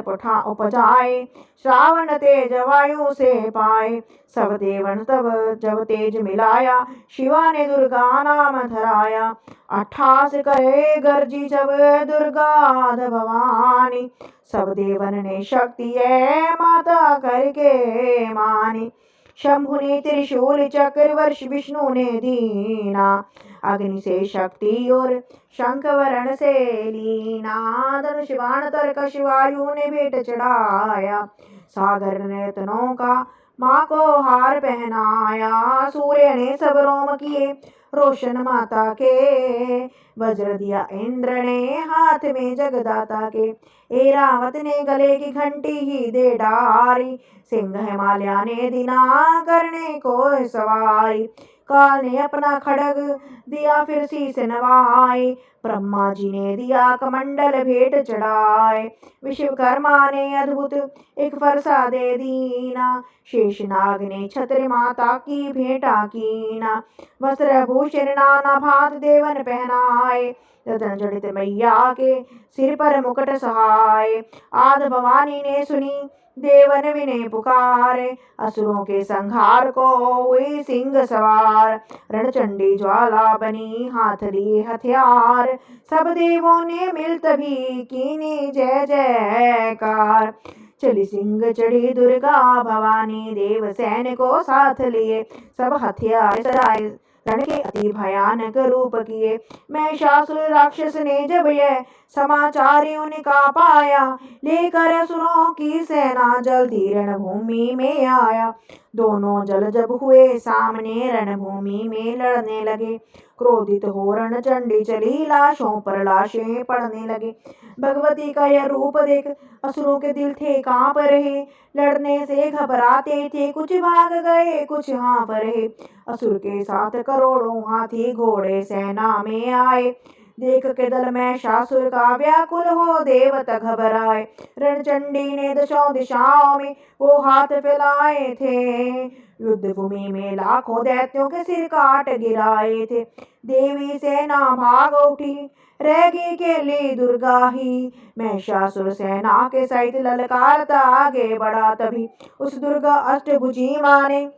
उपजाए, श्रावण तेज वायु से पाए। सब देवन तब जब तेज मिलाया, शिवा ने दुर्गा नाम धराया। 28 कहे गर्जी जब दुर्गा भवानी, सब देवन ने शक्ति है माता करके मानी। शंभु ने त्रिशूल चक्र, वर्ष विष्णु ने दीना, अग्नि से शक्ति और शंख वरण से लीना। धनुष बाण तरकश वायु ने भेंट चढ़ाया, सागर ने रत्नों का माँ को हार पहनाया। सूर्य ने सब रोम किए रोशन माता के, वज्र दिया इंद्र ने हाथ में जगदाता के। ऐरावत ने गले की घंटी ही दे डारी, सिंह हिमालय ने दिना करने को सवारी। काल ने अपना खड़ग दिया फिर शीस नवाए, ब्रह्मा जी ने दिया कमंडल भेंट चढ़ाए। विश्वकर्मा ने अद्भुत एक फरसा दे दीना, शेषनाग ने छत्र माता की भेंटा कीना। वस्त्र भूषण नाना भांत देवन पहनाए, रतन जड़ित मैया के सिर पर मुकुट सहाय। आद भवानी ने सुनी देवन विने पुकारे, असुरों के संहार को हुई सिंह सवार। रणचंडी ज्वाला बनी हाथ लिए हथियार, सब देवों ने मिल तभी कीनी जय जयकार। चली सिंह चढ़ी दुर्गा भवानी, देव सैन्य को साथ लिए, सब हथियार सजाए, रण के अति भयानक रूप किए। महिषासुर राक्षस ने जब यह समाचार उनका पाया, लेकर असुरों की सेना जल्दी रणभूमि में आया। दोनों जल जब हुए सामने रणभूमि में लड़ने लगे, क्रोधित हो रणचंडी चली लाशों पर लाशें पड़ने लगे। भगवती का यह रूप देख असुरों के दिल थे कांप रहे, लड़ने से घबराते थे, कुछ भाग गए कुछ हाँफ रहे। असुर के साथ करोड़ों हाथी घोड़े सेना में आए, देख के दल में शासुर का व्याकुल हो देवता घबराए। रणचंडी ने दशों दिशाओं में वो हाथ फैलाए थे, युद्ध भूमि में लाखों दैत्यों के सिर काट गिराए थे। देवी सेना भाग उठी, रहेगी अकेली दुर्गा ही, महिषासुर सेना के सहित ललकारता आगे बढ़ा। तभी उस दुर्गा अष्टभुजी माँ ने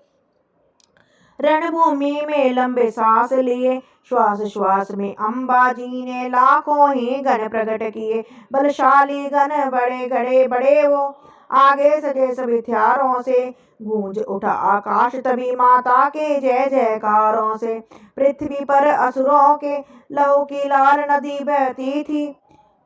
रणभूमि में लंबे सांस लिए, श्वास श्वास में अम्बा जी ने लाखों ही गण प्रकट किए। बलशाली गण बड़े गड़े बड़े वो आगे सजे सभी हथियारों से, गूंज उठा आकाश तभी माता के जय जयकारों से। पृथ्वी पर असुरों के लहू की लाल नदी बहती थी,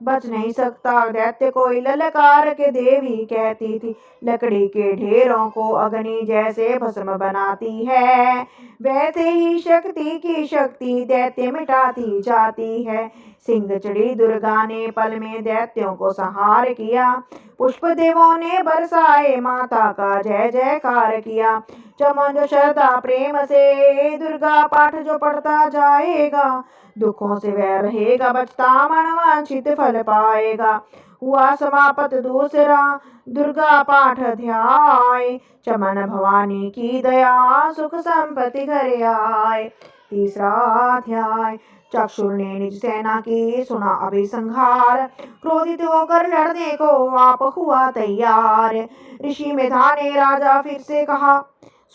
बच नहीं सकता दैत्य कोई ललकार के देवी कहती थी। लकड़ी के ढेरों को अग्नि जैसे भस्म बनाती है, वैसे ही शक्ति की शक्ति दैत्य मिटाती जाती है। सिंह चढ़ी दुर्गा ने पल में दैत्यों को संहार किया, पुष्प देवों ने बरसाए माता का जय जयकार किया। चमन श्रद्धा प्रेम से दुर्गा पाठ जो पढ़ता जाएगा, दुखों से वह रहेगा बचता, मनवांछित फल पाएगा। हुआ समापत दूसरा दुर्गा पाठ अध्याय। चमन भवानी की दया सुख संपत्ति घर आए। तीसरा अध्याय। चक्षुर ने निज सेना की सुना अभिसंहार। क्रोधित होकर लड़ने को आप हुआ तैयार। ऋषि मेधा ने राजा फिर से कहा,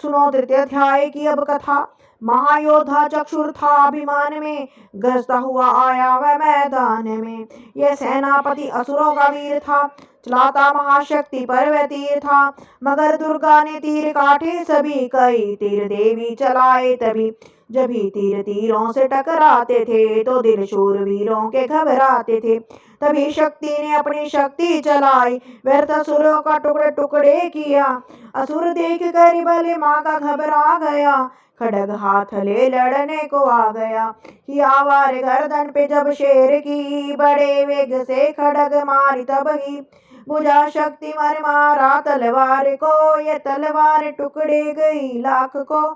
सुनो तृतीय अध्याय की अब कथा। महायोद्धा चक्षुर था अभिमान में, गरजता हुआ आया वह मैदान में। यह सेनापति असुरों का वीर था, चलाता महाशक्ति पर वह तीर था। मगर दुर्गा ने तीर काटे सभी, कई तीर देवी चलाए तभी। जब ही तीर तीरों से टकराते थे तो दिल शूरवीरों के घबराते थे। तभी शक्ति ने अपनी शक्ति चलाई, व्यर्थ असुरों का टुकड़े टुकड़े किया। असुर देख कर भले माँ का घबरा गया, खड़ग हाथ ले लड़ने को आ गया। किया वार गर्दन पे जब शेर की, बड़े वेग से खड़ग मारी तब ही। बुझा शक्ति मर मारा तलवार को, ये तलवार टुकड़े गई लाख को।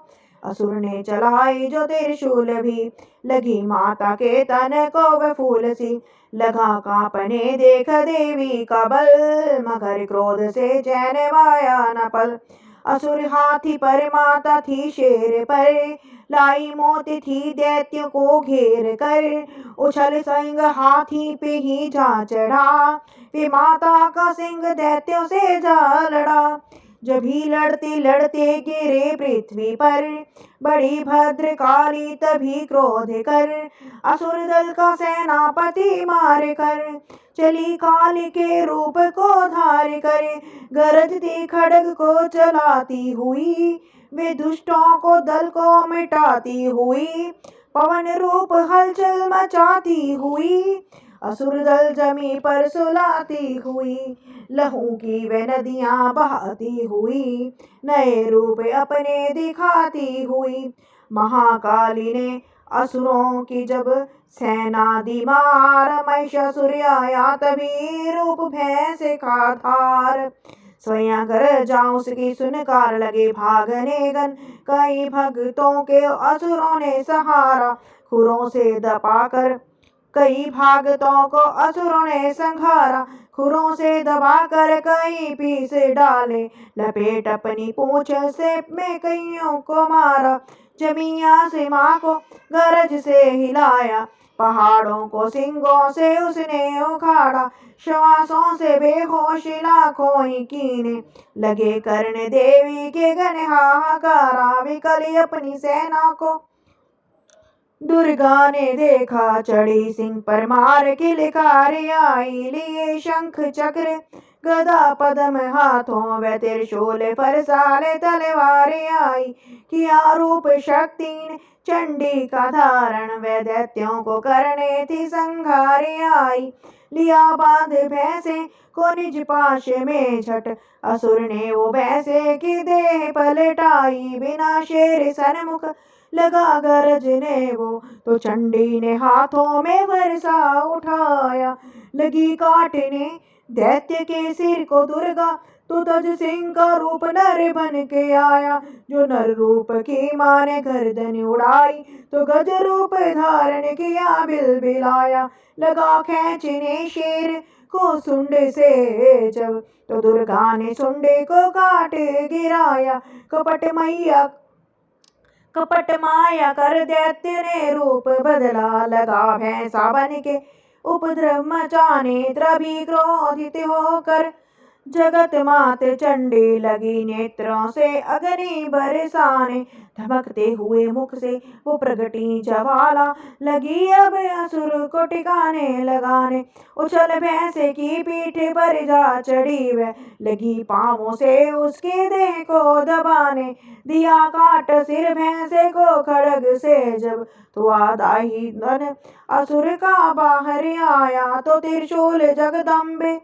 असुर ने चलाई जो त्रिशूल भी, लगी माता के तन को वह फूल सी। लगा कांपने देख देवी का बल, मगर क्रोध से चैन माया न पल। असुर हाथी पर माता थी शेर पर, लाई मोती थी दैत्यों को घेर कर। उछल सिंह हाथी पे ही जा चढ़ा, वे माता का सिंह दैत्यों से जा लड़ा। जब ही लड़ते लड़ते गिरे पृथ्वी पर, बड़ी भद्र काली तभी क्रोध कर। असुर दल का सेनापति मार कर, चली काली के रूप को धार कर। गरजती खड्ग को चलाती हुई, वे दुष्टों को दल को मिटाती हुई। पवन रूप हलचल मचाती हुई, असुर दल जमी पर सुलाती हुई। लहू की वे नदियां बहाती हुई, नए रूप अपने दिखाती हुई। महाकाली ने असुरों की जब सेना दी मार, महिषासुर आया तभी रूप भैंस का धार। स्वयं कर जाऊं उसकी सुनकार लगे भागने गन, कई भक्तों के असुरों ने सहारा। खुरों से दबाकर कई भागतों को असुरों ने संघारा। खुरों से दबाकर कई पीस डाले, लपेट अपनी पूंछ से में कईयों को मारा। जमिया से माँ को गरज से हिलाया, पहाड़ों को सिंगों से उसने उखाड़ा। श्वासों से बेहोश लाखों ही कीने, लगे करने देवी के गण हाहाकारा। विकली अपनी सेना को दुर्गा ने देखा, चढ़ी सिंह पर मार किलकार आई। लिए शंख चक्र गदा पद्म हाथों, व त्रिशूल फरसाले तलवार आई। किया रूप शक्ति ने चंडी का धारण, व दैत्यों को करने थी संघार आई। लिया बांध भैंसे को निज पाश में झट, असुर ने वो भैंसे की देह पलटाई। बिना शेर सन्मुख लगा गरजने वो, तो चंडी ने हाथों में फरसा उठाया। लगी काटने दैत्य के सिर को दुर्गा, तो तज सिंह का रूप नर बन के आया। जो नर रूप की माँ ने गर्दन उड़ाई, तो गज रूप धारण किया बिलबिलाया। लगा खींचने शेर को सुंड से जब, तो दुर्गा ने सुंडे को काट गिराया। कपट माया कर दैत्य ने रूप बदला, लगा भैंसा बन के उपद्रव मचाने। तभी क्रोधित होकर जगत मात चंडी, लगी नेत्रों से अग्नि बरसाने। धमकते हुए मुख से वो प्रगटी ज्वाला, लगी अब असुर को ठिकाने लगाने। उछल भैंसे की पीठ पर जा चढ़ी, वह लगी पांवों से उसके देह को दबाने। दिया काट सिर भैंसे को खड्ग से जब, तो आधा ही धन असुर का बाहर आया। तो त्रिशूल जगदम्बे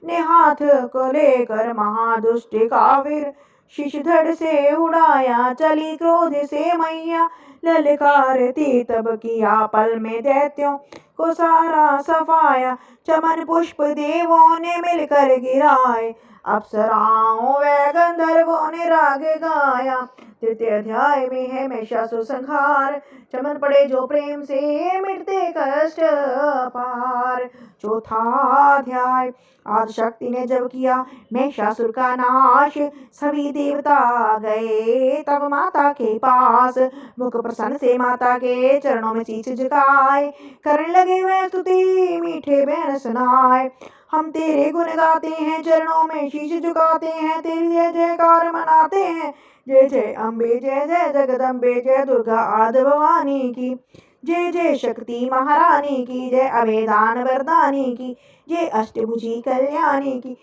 ने हाथ को लेकर महादुष्ट का फिर शीशधड़ से उड़ाया। चली क्रोध से मैया ललकारती, तब किया पल में दैत्यों को सारा सफाया। चमन पुष्प देवों ने मिलकर गिराए, अप्सराओं व गंधर्वों ने राग गाया। तृतीय अध्याय में है महिषासुर संहार, चमन पड़े जो प्रेम से मिटते कष्ट अपार। चौथा अध्याय, आदिशक्ति ने जब किया महिषासुर का नाश, सभी देवता गए तब माता के पास। मुख प्रसन्न से माता के चरणों में शीश झुकाए, करने लगे वह स्तुति मीठे बैन सुनाए। हम तेरे गुण गाते हैं, चरणों में शीश झुकाते हैं, तेरी जय जयकार मनाते हैं। जय जय अम्बे, जय जय जगदम्बे, जय दुर्गा आदि भवानी की। जय जय शक्ति महारानी की, जय अभेदान वरदानी की, जय अष्टभुजी कल्याणी की।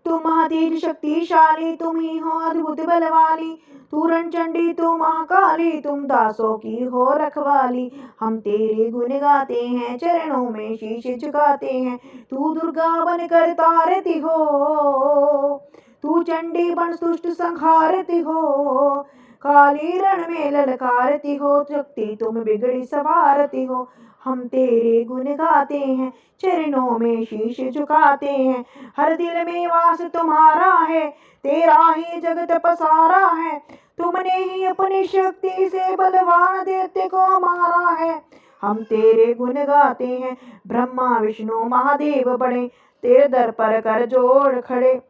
तुम महातेज शक्तिशाली, तुम ही हो अद्भुत बलवाली। तू रणचंडी, तू महाकाली, तुम दासों की हो रखवाली। हम तेरे गुण गाते हैं, चरणों में शीश झुकाते हैं। तू दुर्गा बनकर तारती हो, तू चंडी बन दुष्ट संहारती हो। काली रण में ललकारती हो, शक्ति तुम बिगड़ी सवारती हो। हम तेरे गुण गाते हैं, चरणों में शीश झुकाते हैं। हर दिल में वास तुम्हारा है, तेरा ही जगत पसारा है। तुमने ही अपनी शक्ति से बलवान दैत्य को मारा है। हम तेरे गुण गाते हैं, ब्रह्मा विष्णु महादेव बड़े तेरे दर पर कर जोड़ खड़े,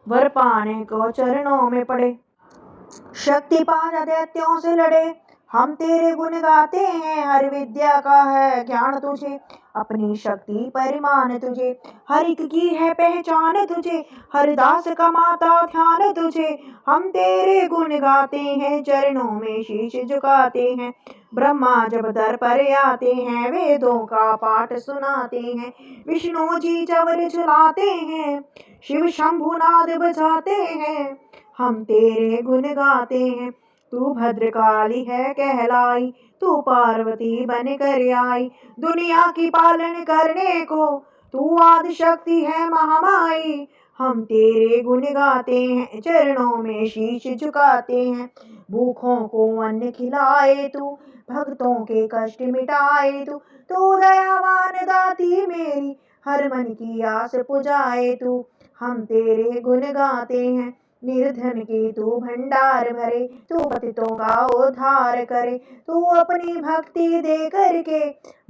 वर पाने को चरणों में पड़े। शक्ति पांच दैत्यों से लड़े, हम तेरे गुण गाते हैं। हर विद्या का है ज्ञान तुझे, अपनी शक्ति परिमाण तुझे। हर एक की है पहचान तुझे, हर दास का माता ध्यान तुझे। हम तेरे गुण गाते हैं, चरणों में शीश झुकाते हैं। ब्रह्मा जब दर पर आते हैं, वेदों का पाठ सुनाते हैं। विष्णु जी चवर झुलाते हैं, शिव शंभुनाद बजाते हैं। हम तेरे गुण गाते हैं। तू भद्रकाली है कहलाई, तू पार्वती बन कर आई। दुनिया की पालन करने को तू आदिशक्ति है महामाई। हम तेरे गुण गाते हैं, चरणों में शीश झुकाते हैं। भूखों को अन्न खिलाए तू, भक्तों के कष्ट मिटाए तू। तू दयावान दाती मेरी, हर मन की आस पुजाए तू। हम तेरे गुण गाते हैं, निर्धन की तू भंडार भरे, तू पतितों का उद्धार करे। तू अपनी भक्ति दे करके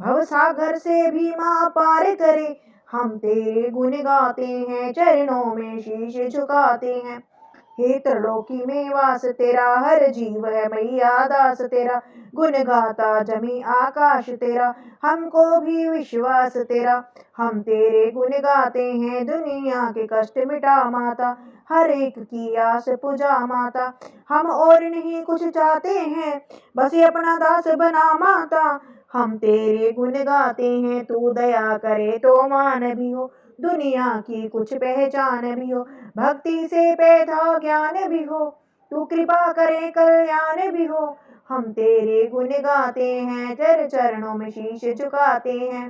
भवसागर से भी मां पार करे। हम तेरे गुण गाते हैं, चरणों में शीश झुकाते हैं। हे त्रिलोकी में वास तेरा, हर जीव है मैया दास तेरा। गुण गाता जमी आकाश तेरा, हमको भी विश्वास तेरा। हम तेरे गुण गाते हैं, दुनिया के कष्ट मिटा माता, हर एक की आस पुजा माता। हम और नहीं कुछ चाहते हैं, बस ये अपना दास बना माता। हम तेरे गुण गाते हैं, तू दया करे तो मान भी हो, दुनिया की कुछ पहचान भी हो। भक्ति से पैदा ज्ञान भी हो, तू कृपा करे कल्याण भी हो। हम तेरे गुण गाते हैं, चरणों में शीश झुकाते हैं।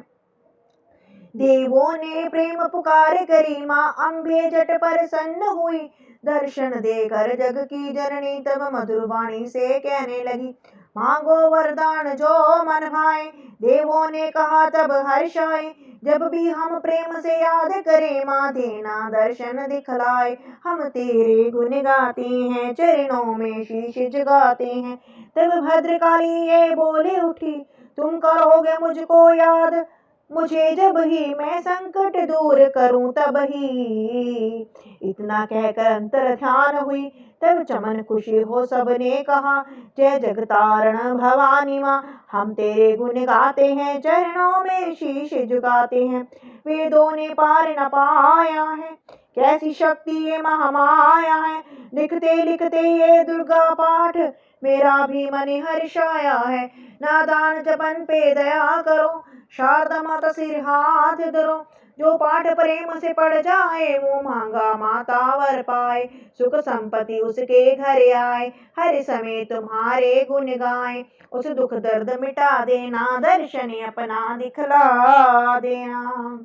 देवों ने प्रेम पुकार करी, माँ अम्बे जट प्रसन्न हुई। दर्शन देकर जग की जननी तब मधुर वाणी से कहने लगी, मांगो वरदान जो मन भाए। देवों ने कहा तब हर्षाए, जब भी हम प्रेम से याद करें, माँ देना दर्शन दिखलाए। हम तेरे गुण गाते हैं, चरणों में शीश झुकाते हैं। तब भद्रकाली ये बोले उठी, तुम करोगे मुझको याद, मुझे जब ही मैं संकट दूर करूं तब ही। इतना कहकर अंतर ध्यान हुई, तब चमन खुशी हो सबने कहा, जय जगतारण भवानी माँ। हम तेरे गुण गाते हैं, चरणों में शीश झुकाते हैं। वेदों ने पार न पाया है, कैसी शक्ति ये महामाया है। लिखते लिखते ये दुर्गा पाठ, मेरा भी मन हर्षाया है। नादान जपन पे दया करो, शारदा माता सिर हाथ धरो। जो पाठ प्रेम से पढ़ जाए, वो मांगा माता वर पाए। सुख संपत्ति उसके घर आए, हर समय तुम्हारे गुण गाए। उस दुख दर्द मिटा देना, दर्शन अपना दिखला देना।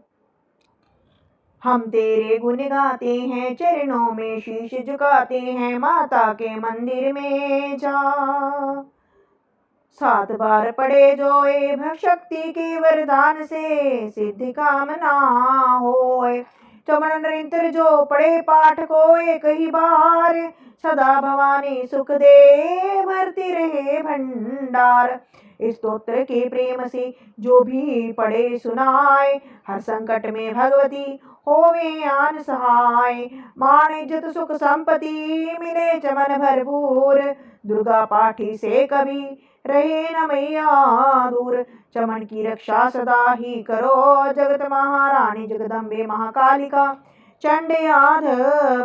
हम तेरे गुण गाते हैं, चरणों में शीश झुकाते हैं। माता के मंदिर में जा 7 बार पढ़े जो ए शक्ति के वरदान से सिद्धि कामना होए। चमन नरेंद्र जो पढ़े पाठ को एक ही बार, सदा भवानी सुख दे भरती रहे भंडार। इस स्तोत्र के प्रेम से जो भी पढ़े सुनाए, हर संकट में भगवती होवे आन सहाय। मान इज्जत सुख संपत्ति मिले चमन भरपूर, दुर्गा पाठी से कभी रहे न मैया दूर। चमन की रक्षा सदा ही करो, जगत महारानी जगदम्बे महाकालिका चंडयाद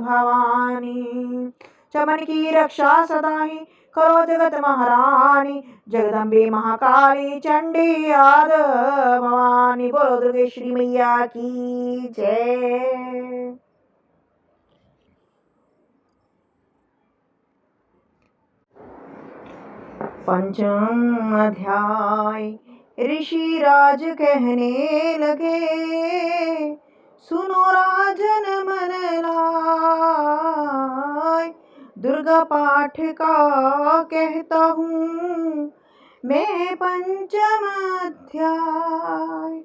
भवानी। चमन की रक्षा सदा ही करो, जगत महारानी जगदम्बे महाकाली चंडयाद भवानी। बोलो दुर्गेश्वरी मैया की जय। पंचम अध्याय। ऋषिराज कहने लगे, सुनो राजन मन लाय। दुर्गा पाठ का कहता हूँ मैं पंचम अध्याय।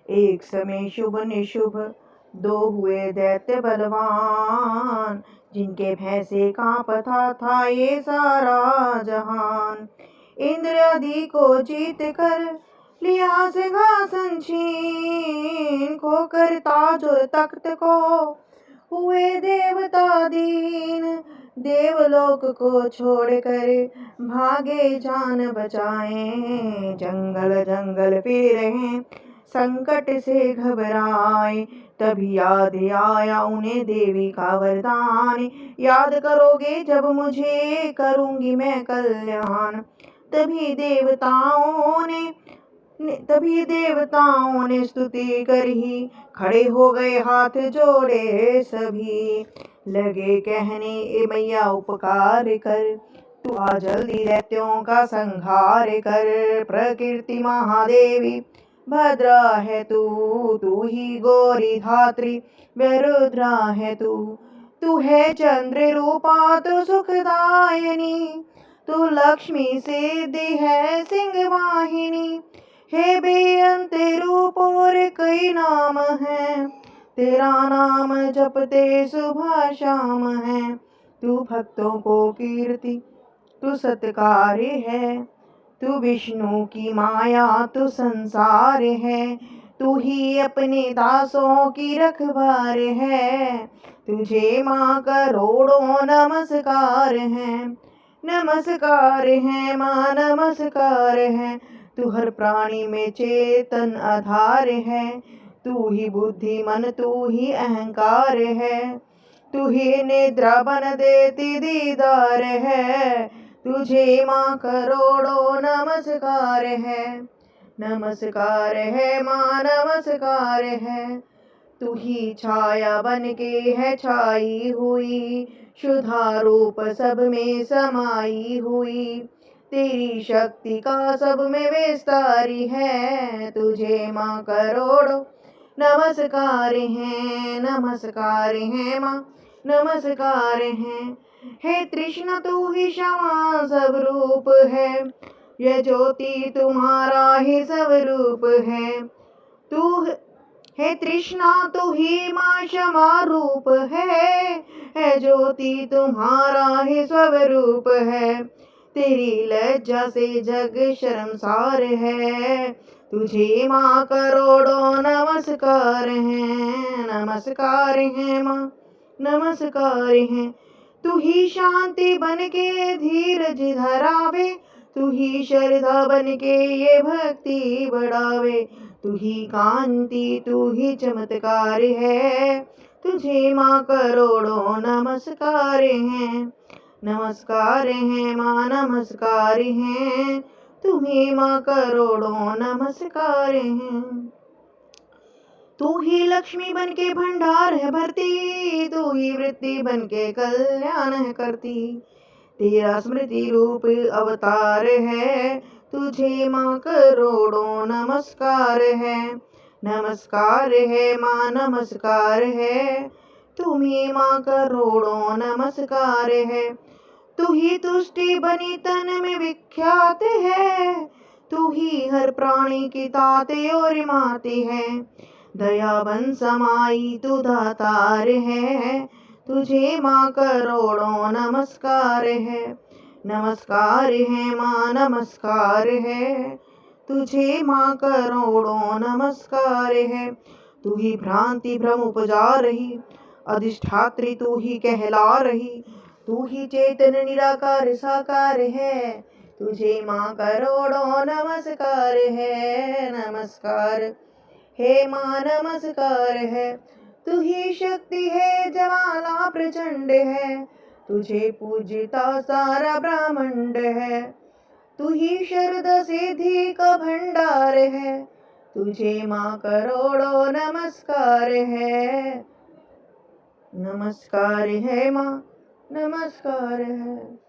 एक समय शुभ निशुभ दो हुए दैत्य बलवान, जिनके भय से कांपता था ये सारा जहान। इंद्र आदि को जीत कर लिया सिंहासन छीन, खोकर ताज और तख्त को हुए देवता दीन। देवलोक को छोड़कर भागे जान बचाए, जंगल जंगल फिर रहे संकट से घबराए। तभी याद आया उन्हें देवी का वरदान, याद करोगे जब मुझे करूंगी मैं कल्याण। तभी देवताओं ने स्तुति कर ही खड़े हो गए, हाथ जोड़े सभी। लगे कहने ए मैया उपकार कर, तू आ जल्दी दैत्यों का संहार कर। प्रकृति महादेवी भद्रा है तू ही गौरी धात्री रुद्रा है तू है चंद्र रूपा तू सुखदायिनी। तू लक्ष्मी सिद्धि है सिंह वाहिनी, हे बेअंत रूप और कई नाम है। तेरा नाम जपते सुबह शाम है। तू भक्तों को कीर्ति तू सत्कार है, तू विष्णु की माया तू संसार है। तू ही अपने दासों की रखवार है, तुझे माँ करोड़ों नमस्कार है। नमस्कार है माँ नमस्कार है, तू हर प्राणी में चेतन आधार है। तू ही बुद्धि मन तू ही अहंकार है, तू ही निद्रा बन देती दीदार है। तुझे माँ करोड़ों नमस्कार है। नमस्कार है माँ नमस्कार है। तू ही छाया बन के है छाई हुई, शुद्धा रूप सब में समाई हुई। तेरी शक्ति का सब में विस्तारी है, तुझे माँ करोड़ों नमस्कार है। नमस्कार है माँ नमस्कार है। हे तृष्णा तू ही क्षमा सब रूप है, यह ज्योति तुम्हारा ही सब रूप है। तू हे तृष्णा तू ही माँ क्षमा रूप है ज्योति तुम्हारा ही स्वरूप है। तेरी लज्जा से जग शर्मसार है, तुझे माँ करोड़ों नमस्कार है। नमस्कार है माँ नमस्कार है। तू ही शांति बन के धीरज धरावे, तू ही श्रद्धा बन के ये भक्ति बढ़ावे। तू ही कांति तू ही चमत्कार है, तुझे माँ करोड़ों नमस्कार हैं। नमस्कार है माँ नमस्कार है, तुम्हें माँ करोड़ों नमस्कार हैं। तू ही लक्ष्मी बन के भंडार है भरती, तू ही वृद्धि बन के कल्याण है करती। तेरा स्मृति रूप अवतार है, तुझे माँ करोड़ों नमस्कार है। नमस्कार है माँ नमस्कार है, तुम्हें माँ करोड़ों नमस्कार है। तू ही तुष्टि बनी तन में विख्यात है, तू ही हर प्राणी की ताते और माते है। दयाबन समाई तू दातार है, तुझे माँ करोड़ों नमस्कार है। नमस्कार है माँ नमस्कार है, तुझे माँ करोड़ों नमस्कार है। तू ही भ्रांति भ्रम उपजा रही, अधिष्ठात्री तू ही कहला रही। तू ही चेतन निराकार साकार है, तुझे माँ करोड़ों नमस्कार है। नमस्कार हे माँ नमस्कार है, तू ही शक्ति है ज्वाला प्रचंड है, तुझे पूजता सारा ब्रह्मांड है। तू ही शरद सिद्धि का भंडार है, तुझे माँ करोड़ों नमस्कार है। नमस्कार है माँ नमस्कार है।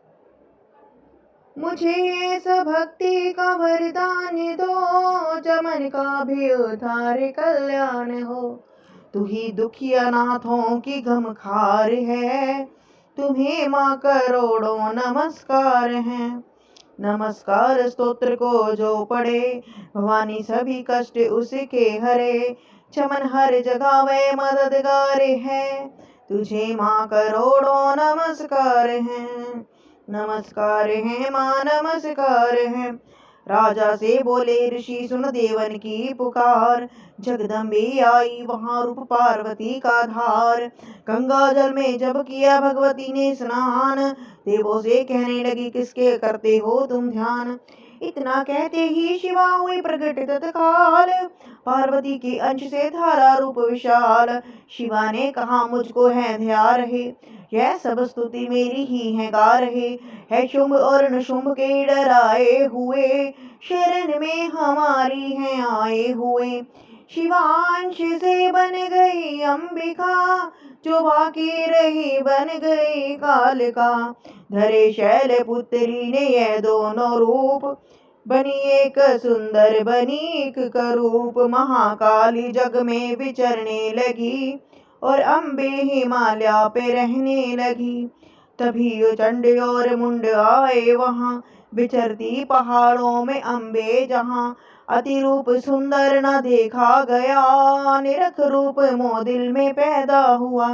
मुझे ऐसा भक्ति का वरदान दो, जमन का भी उद्धार कल्याण हो। तू ही दुखिया नाथों की गमखार है, तुम्हें माँ करोड़ों नमस्कार है। नमस्कार स्तोत्र को जो पढ़े, भवानी सभी कष्ट उसके हरे। चमन हर जगह वे मददगार है, तुझे माँ करोड़ों नमस्कार है। नमस्कार है माँ नमस्कार है। राजा से बोले ऋषि सुन देवन की पुकार, जगदम्बे आई वहाँ रूप पार्वती का धार। गंगा जल में जब किया भगवती ने स्नान, देवों से कहने लगी किसके करते हो तुम ध्यान। इतना कहते ही शिवा हुई प्रकट तत्काल, पार्वती के अंश से धारा रूप विशाल। शिवा ने कहा मुझको है ध्यान रहे, यह सब स्तुति मेरी ही है गा रहे। है शुंभ और निशुंभ के डराए हुए, शरण में हमारी है आए हुए। शिवांश से बन गई अंबिका, जो बाकी रही बन गई कालिका। धरे शैल पुत्री ने यह दोनों रूप, बनी एक सुंदर बनी एक करूप। महाकाली जग में विचरने लगी, और अम्बे हिमालय पे रहने लगी। तभी चंड और मुंड आए वहाँ, विचरती पहाड़ों में अम्बे जहाँ। अति रूप सुंदर न देखा गया, निरख रूप मोह दिल में पैदा हुआ।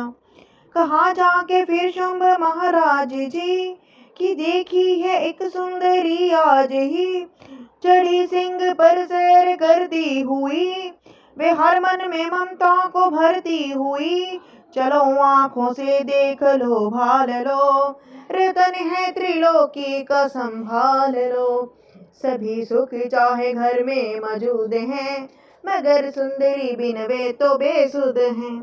कहा जाके फिर शुंभ महाराज जी, कि देखी है एक सुंदरी आज ही। चढ़ी सिंह पर सैर करती हुई, वे हर मन में ममता को भरती हुई। चलो आंखों से देख लो भाल लो, रतन है त्रिलोकी का संभाल लो। सभी सुख चाहे घर में मौजूद हैं, मगर सुंदरी बिन वे तो बेसुध हैं।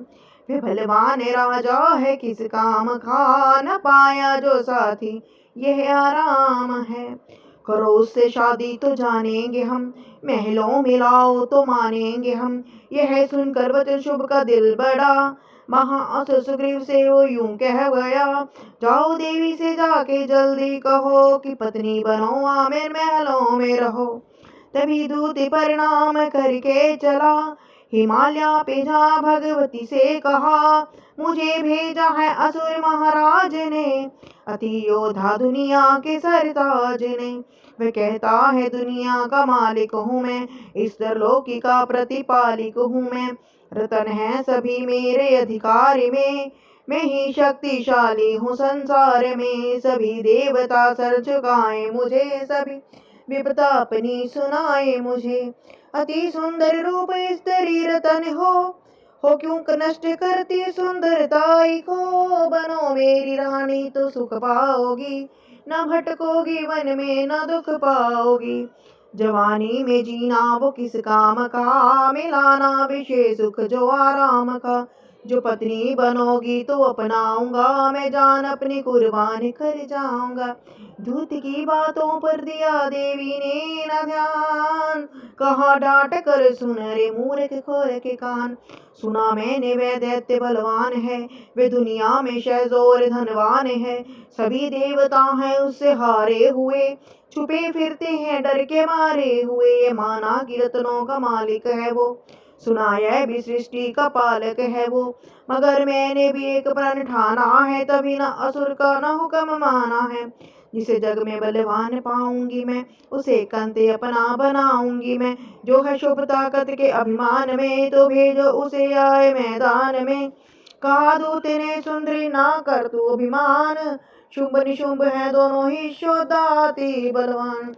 वे बलवान राजा है किस काम का, न पाया जो साथी यह आराम है। करो उससे शादी तो जानेंगे हम, महलों में लाओ तो मानेंगे हम। यह सुनकर वचन शुभ का दिल बड़ा, महाअसुर सुग्रीव से वो यूं कह गया। जाओ देवी से जाके जल्दी कहो, कि पत्नी बनो आमिर महलों में रहो। तभी दूत प्रणाम करके चला, हिमालय पे जा भगवती से कहा। मुझे भेजा है असुर महाराज ने, अति योद्धा दुनिया के सरताज ने। वह कहता है दुनिया का मालिक हूँ मैं, इस त्रिलोकी का प्रतिपालिक हूँ मैं। रतन है सभी मेरे अधिकार में, मैं ही शक्तिशाली हूँ संसार में। सभी देवता सर झुकाए मुझे, सभी विपदा अपनी सुनाए मुझे। अति सुंदर रूप स्त्री रतन हो क्यों नष्ट करती सुंदरताई को। बनो मेरी रानी तो सुख पाओगी, न भटकोगी वन में न दुख पाओगी। जवानी में जीना वो किस काम का, मिलाना विषय सुख जो आराम का। जो पत्नी बनोगी तो अपनाऊंगा, मैं जान अपनी कुर्बान कर जाऊंगा। दूत की बातों पर दिया देवी ने न ध्यान, कहा डांट कर सुन रे मूर्ख खोर के कान। सुना मैंने वे दैत्य बलवान है, वे दुनिया में शहजोर धनवान है। सभी देवता हैं उससे हारे हुए, छुपे फिरते हैं डर के मारे हुए। ये माना कि रत्नों का मालिक है वो, सुना यह भी सृष्टि का पालक है वो। मगर मैंने भी एक प्रण ठाना है, तभी न असुर का न हुक्म माना है। जिसे जग में बलवान पाऊंगी मैं, उसे कंते अपना बनाऊंगी मैं। जो है शुभ ताकत के अभिमान में, तो भेजो उसे आए मैदान में। कहा दूत ने सुंदरी ना कर तू अभिमान, शुंभ निशुंभ है दोनों ही शोधाती बलवान।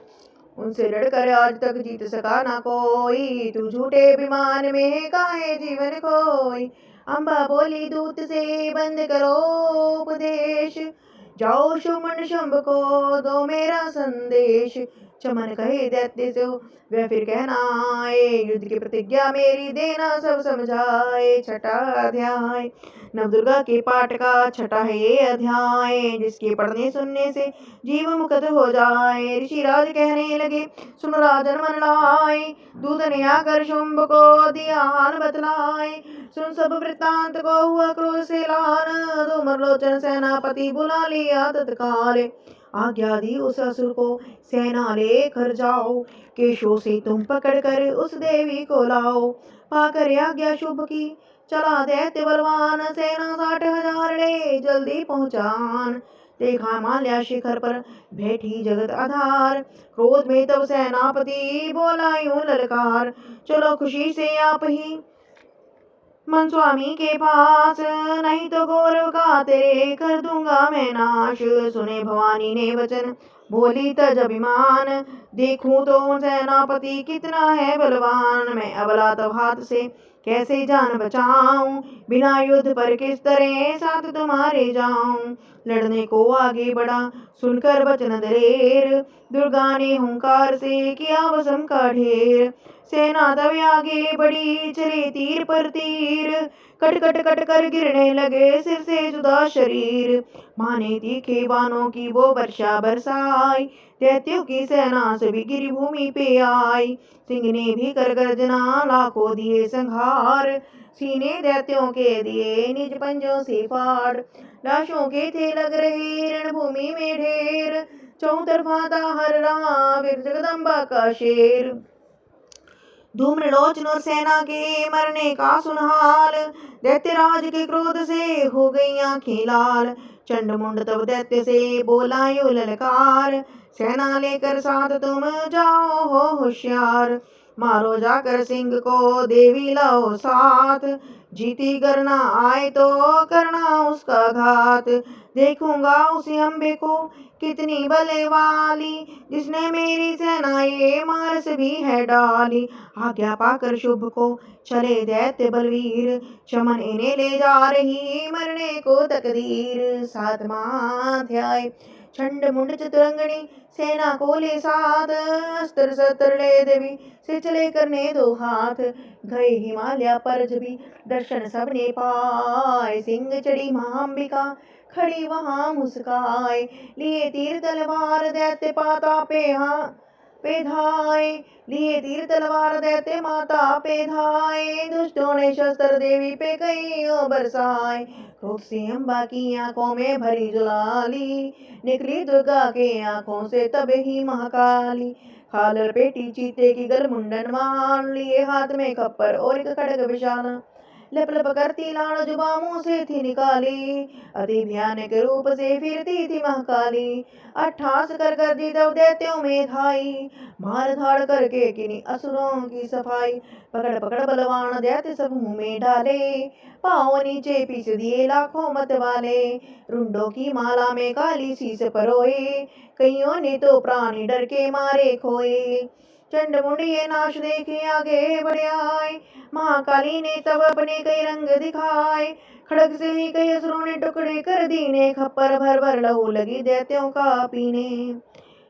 उनसे लड़कर आज तक जीत सका ना कोई, तू झूठे अभिमान में काहे जीवन खोई। अम्बा बोली दूत से बंद करो उपदेश, जाओ शुंभ शुंभ को दो मेरा संदेश। चमन कहे दैत्य से वह फिर कहना आए, युद्ध की प्रतिज्ञा मेरी देना सब समझाए। छठा अध्याय नवदुर्गा के पाठ का छठा है ये अध्याय, जिसके पढ़ने सुनने से जीव मुक्त हो जाए। ऋषिराज कहने लगे सुन राजन मन लाए, दूत ने आकर शुंभ को दिया हाल बतलाए। सुन सब वृत्तांत को हुआ क्रोध से लान, धूम्रलोचन सेनापति बुला लिया तत्काल। आज्ञा दी उस असुर को सेना ले कर जाओ, केशों से तुम पकड़ कर उस देवी को लाओ। पाकर आज्ञा शुभ की चला दैत्य बलवान, सेना 60,000 ले जल्दी पहुंचान। देखा माल्या शिखर पर बैठी जगत आधार, क्रोध में तब सेनापति बोला यूं ललकार। चलो खुशी से आप ही मन स्वामी के पास, नहीं तो गौरव का तेरे कर दूंगा मैं नाश। सुने भवानी ने वचन बोली तज अभिमान, देखूं तो सेनापति कितना है बलवान। मैं अबला तब हाथ से कैसे जान बचाऊं, बिना युद्ध पर किस तरह साथ तुम्हारे जाऊं। लड़ने को आगे बढ़ा सुनकर वचन दलेर, दुर्गा ने हुंकार से किया वसम का ढेर। सेना तब आगे बढ़ी चले तीर पर तीर, कट कट कट कर गिरने लगे सिर से जुदा शरीर। माने तीखे बाणों की वो वर्षा बरसाई, दैत्यों की सेना सभी गिरी भूमि पे आई। सिंह ने भी कर गर्जना लाखों दिए संहार, सीने दैत्यों के दिए निज पंजों से फाड़। लाशों के थे लग रहे रणभूमि में ढेर, चौतरफा था हर रहा फिर जगदम्बा का शेर। धूम्रलोचन और सेना के मरने का सुनहाल, दैत्यराज के क्रोध से हो गई आंखें लाल। चंडमुंड तब दैत्य से बोला यो ललकार, सेना लेकर साथ तुम जाओ हो होशियार। मारो जाकर सिंह को देवी लाओ साथ, जीती करना आए तो करना उसका घात। देखूंगा उसी अम्बे को कितनी बले वाली, जिसने मेरी सेना ये मारस भी है डाली। आज्ञा पाकर शुभ को चले दैत्य बलवीर, चमन इन्हें ले जा रही मरने को तकदीर। 7वां अध्याय चंडमुंड चतुरंगणी सेना को ले साथ, अस्त्र शस्त्र ले देवी से चले करने दो हाथ। गए हिमालय पर भी दर्शन सबने पाए, सिंह चढ़ी महाअंबिका खड़ी वहां मुस्काए। लिए तीर तलवार दैत्य पाता पे धाए, लिए तीर तलवार दैत्य माता पे धाए। दुष्टों ने शस्त्र देवी पे कईयों बरसाए, क्रोध से अम्बा की आंखों में भरी जुलाली, निकली दुर्गा के आंखों से तब ही महाकाली। खालर पेटी चीते की गल मुंडन मान, लिए हाथ में खप्पर और एक खड्ग विशाल। लप लप करती लाड़ जुबा मुंह से थी निकाली, अति भयानक रूप से फिरती थी महाकाली। अट्ठास कर दी तब दैत्यों में धाई, मार धाड़ करके किन्हीं असुरों की सफाई। पकड़ पकड़ बलवान दैत्य सब मुंह में डाले, पाँव नीचे पीस दिए लाखों मत वाले। रुंडों की माला में काली शीस परोए, कईयों ने तो प्राणी डर के मारे खोए। चंडमुंड ये नाश देखे आगे बढ़ आए, महाकाली ने तब अपने कई रंग दिखाए। खड़ग से ही कई असुरों ने टुकड़े कर दीने, खप्पर भर भर लहू लगी दैत्यों का पीने।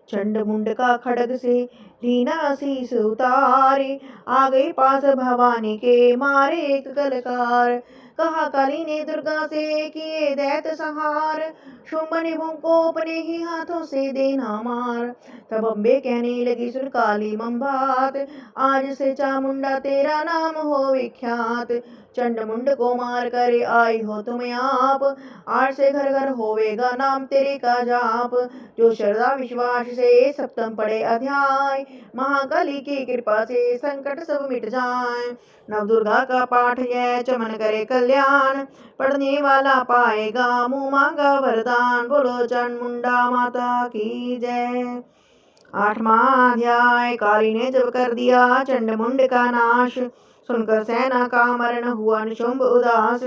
चंडमुंड का खड़ग से लीना शीस उतारे, आ गई पास भवानी के मारे एक कलकार। कहा काली ने दुर्गा से किए दैत्य संहार, शुंभ निभुं को अपने ही हाथों से देना मार। तब अम्बे कहने लगी सुन काली मम बात, आज से चामुंडा तेरा नाम हो विख्यात। चंड मुंड को मार कर आई हो तुम आप, आज से घर घर होवेगा नाम तेरे का जाप। जो श्रद्धा विश्वास से सप्तम पढ़े अध्याय, महाकाली की कृपा से संकट सब मिट जाए। नव दुर्गा का पाठ यह चमन करे कल्याण, पढ़ने वाला पाएगा मुँह मांगा वरदान। बोलो चामुंडा माता की जय। 8वां अध्याय। काली ने जब कर दिया चंड मुंड का नाश, सुनकर सेना का मरण हुआ निशुंभ उदास।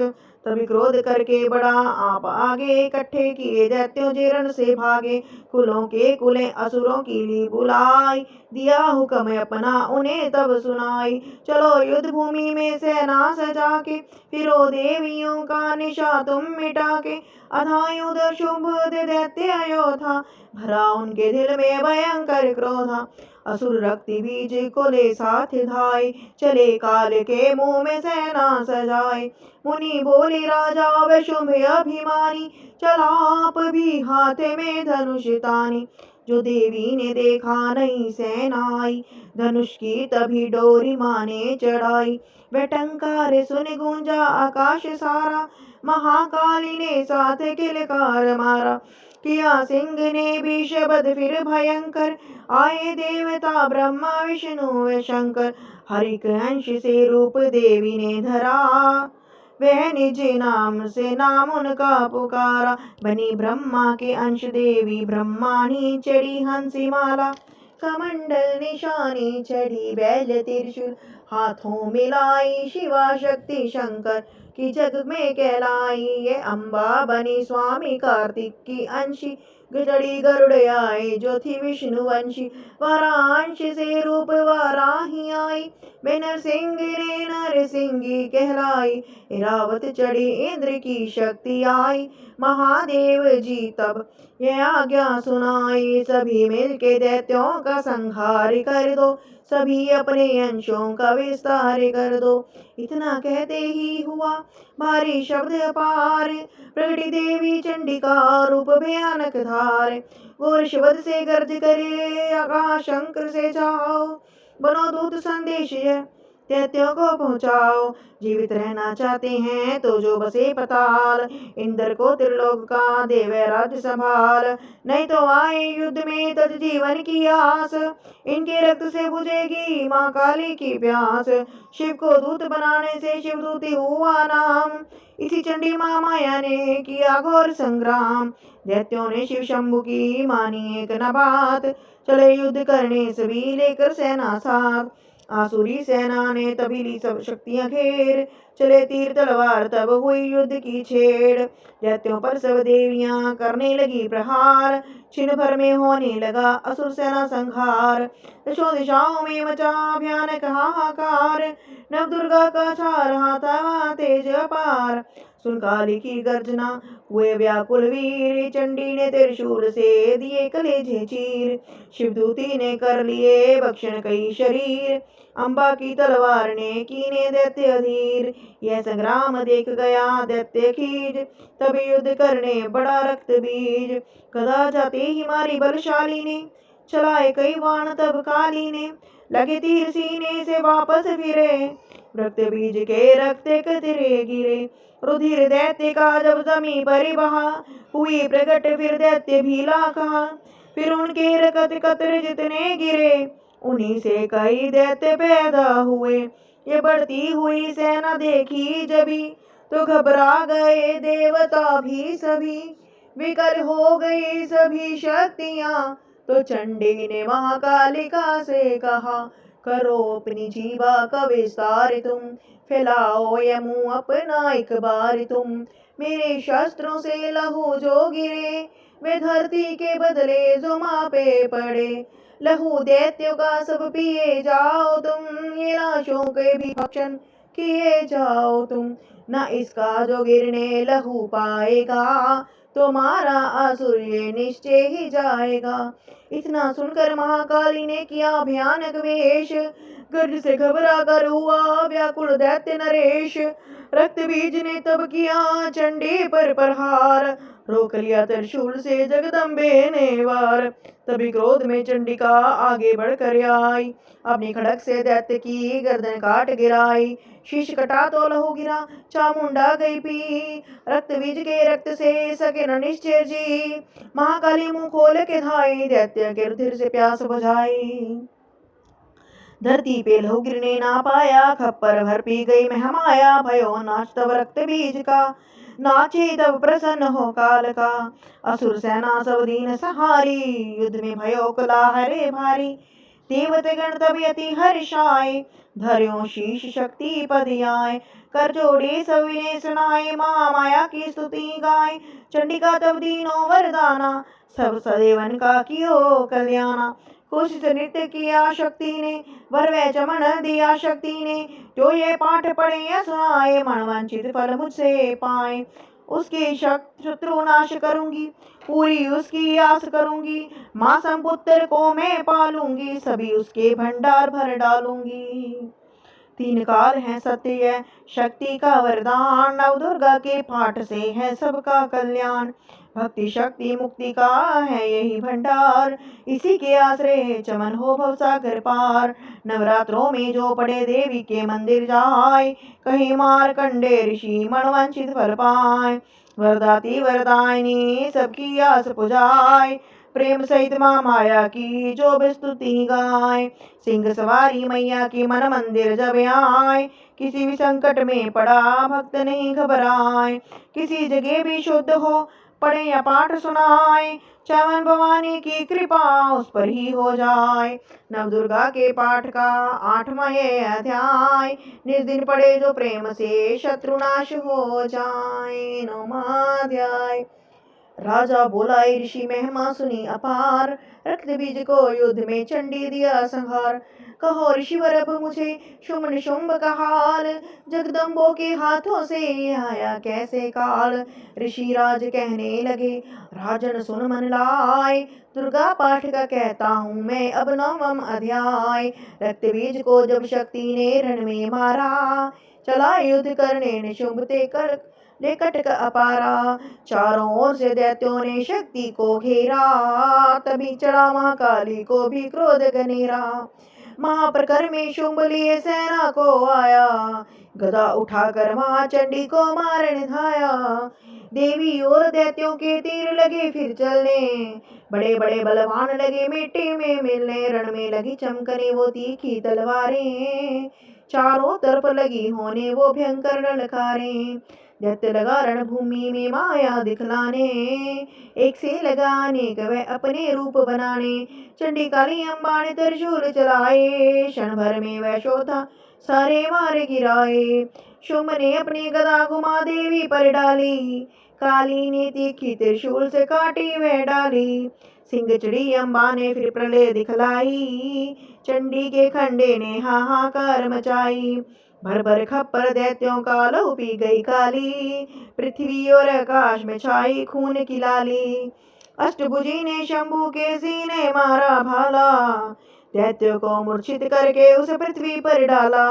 तभी क्रोध करके बड़ा आप आगे, इकट्ठे किए दैत्यों जे रण से भागे। कुलों के कुलें असुरों की ली बुलाई, दिया हुक्म अपना उन्हें तब सुनाई। चलो युद्ध भूमि में सेना सजा के, फिरो देवियों का निशा तुम मिटा के। अधायुध शुंभ दैत्य अयोध्या, भरा उनके दिल में भयंकर क्रोधा। असुर रक्ति बीज को ले साथ धाय, चले काल के मुंह में सेना सजाए। मुनि बोले राजा वैशुंभ अभिमानी, चला आप भी हाथ में धनुष तानी। जो देवी ने देखा नहीं सेना आई, धनुष की तभी डोरी माने चढ़ाई। वह टंकार सुन गूंजा आकाश सारा, महाकाली ने साथ किलकार मारा। किया सिंह ने भी शब्द फिर भयंकर, आए देवता ब्रह्मा विष्णु शंकर। हर एक अंश से रूप देवी ने धरा, वह निज नाम से नाम उनका पुकारा। बनी ब्रह्मा के अंश देवी ब्रह्माणी, चढ़ी हंसी माला कमंडल निशानी। चढ़ी बैल त्रिशूल हाथों मिलाई, शिवा शक्ति शंकर की जग में कहलाई। ये अम्बा बनी स्वामी कार्तिक की अंशी, गजड़ी गरुड़ आए जो थी विष्णु वंशी। वारांश से रूप वाराही आई, वे नरसिंह ने नरसिंगी कहलाई। रावत चढ़ी इंद्र की शक्ति आई, महादेव जी तब यह आज्ञा सुनाई। सभी मिलके दैत्यों का संहार कर दो, सभी अपने अंशों का विस्तार कर दो। इतना कहते ही हुआ भारी शब्द अपार, प्रगटी देवी चंडिका रूप भयानक धार। घोर शब्द से गर्ज करे आकाश शंकर से जाओ, बनो दूत संदेश दैत्यों को पहुँचाओ। जीवित रहना चाहते हैं तो जो बसे पताल, इंद्र को त्रिलोक का देवे राज्य संभाल। नहीं तो आए युद्ध में तज जीवन की आस, इनके रक्त से बुझेगी माँ काली की प्यास। शिव को दूत बनाने से शिवदूती हुआ नाम, इसी चंडी माँ माया ने किया घोर संग्राम। दैत्यों ने शिव शंभु की मानी एक न बात, चले युद्ध करने सभी लेकर सेना साथ। आसुरी सेना ने तभी ली सब शक्तियां घेर, चले तीर तलवार तब हुई युद्ध की छेड़। दैत्यों पर सब देवियां करने लगी प्रहार, क्षण भर में होने लगा असुर सेना संहार। दशों दिशाओं में मचा भयानक हाहाकार, नव दुर्गा का छा रहा था वहाँ तेज अपार। सुन काली की गर्जना हुए व्याकुल वीर, चंडी ने त्रिशूल से दिए कलेजे चीर। शिवदूती ने कर लिए भक्षण कई शरीर, अम्बा की तलवार ने कीने दैत्य अधीर। यह संग्राम देख गया दैत्य खीज, तब युद्ध करने बड़ा रक्त बीज। गदा जाते ही मारी बलशाली ने, चलाए कई बाण तब काली ने। लगे तीर सीने से वापस फिरे, रक्त बीज के रक्त कतरे गिरे। रुधिर दैत्य का जब जमी पर बहा, हुई प्रकट फिर दैत्य भीला कहा। फिर उनके रक्त कतर जितने गिरे, उन्हीं से कई दैत्य पैदा हुए। ये बढ़ती हुई सेना देखी जभी, तो घबरा गए देवता भी सभी। विकल हो गई सभी शक्तियां, तो चंडी ने महाकालिका से कहा, करो अपनी जीवा का विस्तार तुम, फैलाओ ये मुंह अपना एक बार तुम। मेरे शस्त्रों से लहू जो गिरे, वे धरती के बदले जो मापे पड़े। लहू दैत्यों का सब पिए जाओ तुम, ये लाशों के भी भक्षण किए जाओ तुम। न इसका जो गिरने लहू पाएगा, तुम्हारा असुर ये निश्चय ही जाएगा। इतना सुनकर महाकाली ने किया भयानक वेश, गर्ज से घबरा कर हुआ व्याकुल दैत्य नरेश। रक्त बीज ने तब किया चंडी पर प्रहार, रोक लिया त्रिशूल से जगदम्बे ने वार। तभी क्रोध में चंडिका आगे बढ़कर आई, अपनी खड़क से दैत्य की गर्दन काट गिराई। शीश कटा तो लहू गिरा, चामुंडा गई पी, रक्त बीज के रक्त से सके न निश्चय जी। महाकाली मुंह खोल के धाई, दैत्य के रुधिर से प्यास बुझाई। धरती पे लहू गिरने ना पाया, खप्पर भर पी गई महमाया। भयो नाच तब रक्त बीज का, नाचे तब प्रसन्न हो काल का। असुर सेना सब दीन सहारी, युद्ध में भयो कोलाहल भारी। देवतगण तब यति हर्षाए, धर्यो शीश शक्ति पद आए। कर जोड़े सब विनय सुनाए, महामाया की स्तुति गाए। चंडिका तब दीनो वरदाना, सब सदेवन का कियो कल्याणा। कुशित नृत्य किया शक्ति ने, वर व चमन दिया शक्ति ने। जो ये पाठ पढ़े या सुनाए, मनवांछित फल मुझसे पाए। उसके शत्रु नाश करूंगी, पूरी उसकी आस करूंगी। माँ संपुत्र को मैं पालूंगी, सभी उसके भंडार भर डालूंगी। तीन काल है सत्य शक्ति का वरदान, नव दुर्गा के पाठ से है सबका कल्याण। भक्ति शक्ति मुक्ति का है यही भंडार, इसी के आश्रय चमन हो भवसागर पार। नवरात्रों में जो पड़े देवी के मंदिर जाए, कहीं मारकंडे ऋषि मनवांछित फल पाए। वरदाती वरदायिनी सबकी आस पुजाए, प्रेम सहित माँ माया की जो स्तुति गाय। सिंह सवारी मैया की मन मंदिर जब आए, किसी भी संकट में पड़ा भक्त नहीं घबराए। किसी जगह भी शुद्ध हो पढ़े या पाठ सुनाए, चवन भवानी की कृपा उस पर ही हो जाए। नव दुर्गा के पाठ का 8वां ये अध्याय, निज दिन पढ़े जो प्रेम से शत्रुनाश हो जाए। 9वां अध्याय। राजा बोला ऋषि महिमा सुनी अपार, रक्त बीज को युद्ध में चंडी दिया संहार। कहो ऋषिवर अब मुझे शुंभ निशुंभ का हाल, जगदम्बों के हाथों से आया कैसे काल। ऋषि राज कहने लगे राजन सुन मन लाए, दुर्गा पाठ का कहता हूँ मैं अब 9वां अध्याय। रक्त बीज को जब शक्ति ने रण में मारा, चला युद्ध करने निशुंभ ते कर लेकट का अपारा। चारों ओर से दैत्यों ने शक्ति को घेरा, तभी चढ़ा महाकाली को भी क्रोध घनेरा। महाप्रकर में शुंभ लिए सेना को आया, गदा उठाकर महाचंडी को मारने धाया। देवी और दैत्यों के तीर लगे फिर चलने, बड़े बड़े बलवान लगे मिट्टी में मिलने। रण में लगी चमकने वो तीखी तलवारें, चारों तरफ लगी होने वो भयंकर ललकारें। दैत्य लगा रणभूमि में माया दिखलाने, एक से लगाने वह अपने रूप बनाने। चंडी काली अम्बा ने त्रिशूल चलाए, क्षण भर में वह शोधा सारे मार गिराए। शुंभ ने अपनी गदा घुमा देवी पर डाली, काली ने तीखी त्रिशूल से काटी वह डाली। सिंह चढ़ी अम्बा ने फिर प्रलय दिखलाई, चंडी के खंडे ने हाहाकार मचाई। भर भर खप्पर दैत्यों का लहू पी गई काली, पृथ्वी और आकाश में छाई खून की लाली। अष्टभुजी ने शंभू के सीने मारा भाला, दैत्य को मूर्छित करके उस पृथ्वी पर डाला।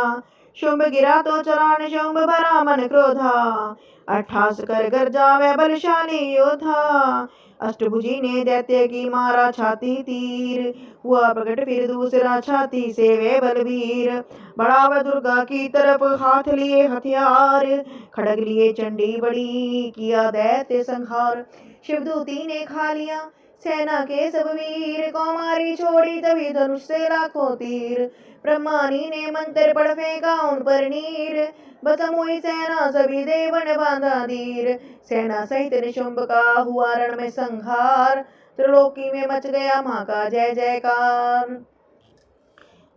शुंभ गिरा तो चला निशुंभ भरा मन क्रोधा, अट्ठास कर गरजा वह बलशाली योद्धा। अष्टभुजी ने दैत्य की मारा छाती तीर, हुआ प्रकट फिर दूसरा छाती से वे बलवीर। बढ़ा वह दुर्गा की तरफ हाथ लिए हथियार, खड़ग लिए चंडी बड़ी किया दैत्य संहार। शिवदूती ने खा लिया सेना के सब वीर, कौमारी छोड़ी तभी धनुष से लाखों तीर। ब्रह्मानी ने मंत्र पढ़ फेंका उन पर नीर, बसम हुई सेना सभी देवन बांधा धीर। सेना सहित निशुंभ का हुआ रण में संहार, त्रिलोकी में मच गया माँ का जय जयकार।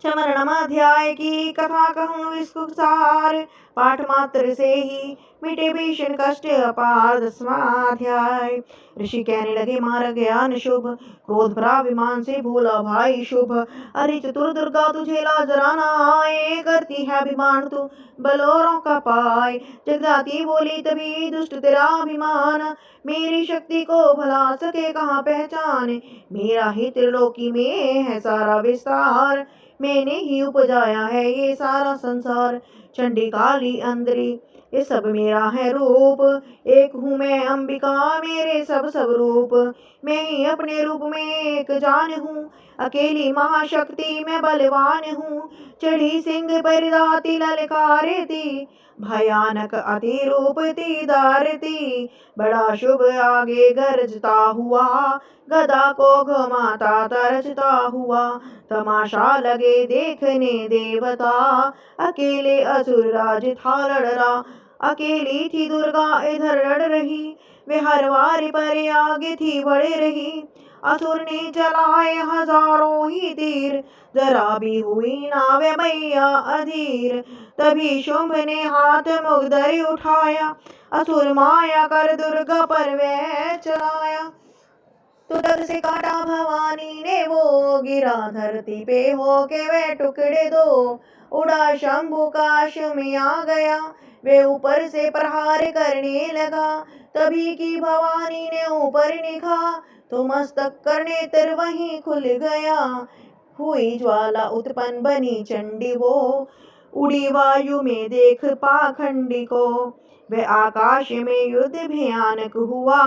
6वां अध्याय की कथा कहूँ विस्तृत पाठ मात्र से ही मिटे भीषण कष्ट अपार। 10वां अध्याय। ऋषि कहने लगे मारा गया निशुंभ, क्रोध भरा विमान से भूला भाई शुभ। अरे चतुर दुर्गा तुझे लाज राना आए, करती है अभिमान तू बलोरों का पाए। जगदाती बोली तभी दुष्ट तेरा अभिमान, मेरी शक्ति को भला सके कहाँ पहचान। मेरा ही त्रिलोकी में है सारा विस्तार, मैंने ही उपजाया है ये सारा संसार। चंडी काली अंदरी ये सब मेरा है रूप, एक हूँ मैं अंबिका, मेरे सब सब रूप। मैं ही अपने रूप में एक जान हूँ, अकेली महाशक्ति मैं बलवान हूँ। चढ़ी सिंह पर दाती ललकारती, भयानक अति रूप ती दारती। बड़ा शुभ आगे गरजता हुआ, गदा को घुमाता तरसता हुआ। तमाशा लगे देखने देवता, अकेले असुर राज था लड़ रहा। अकेली थी दुर्गा इधर लड़ रही, वे हर वार पर आगे थी बढ़ रही। असुर ने चलाए हजारों ही तीर, जरा भी हुई ना वे मैया अधीर। तभी शुंभ ने हाथ मुगदर उठाया, असुर माया कर दुर्गा पर वह चलाया। तो डर से काटा भवानी ने वो, गिरा धरती पे होके वे टुकड़े दो। उड़ा शंभु काश में आ गया, वे ऊपर से प्रहार करने लगा। तभी की भवानी ने ऊपर निखा, तो मस्तक कर नेत्र वहीं खुल गया। हुई ज्वाला उत्पन्न बनी चंडी वो, उड़ी वायु में देख पाखंडी को। वह आकाश में युद्ध भयानक हुआ,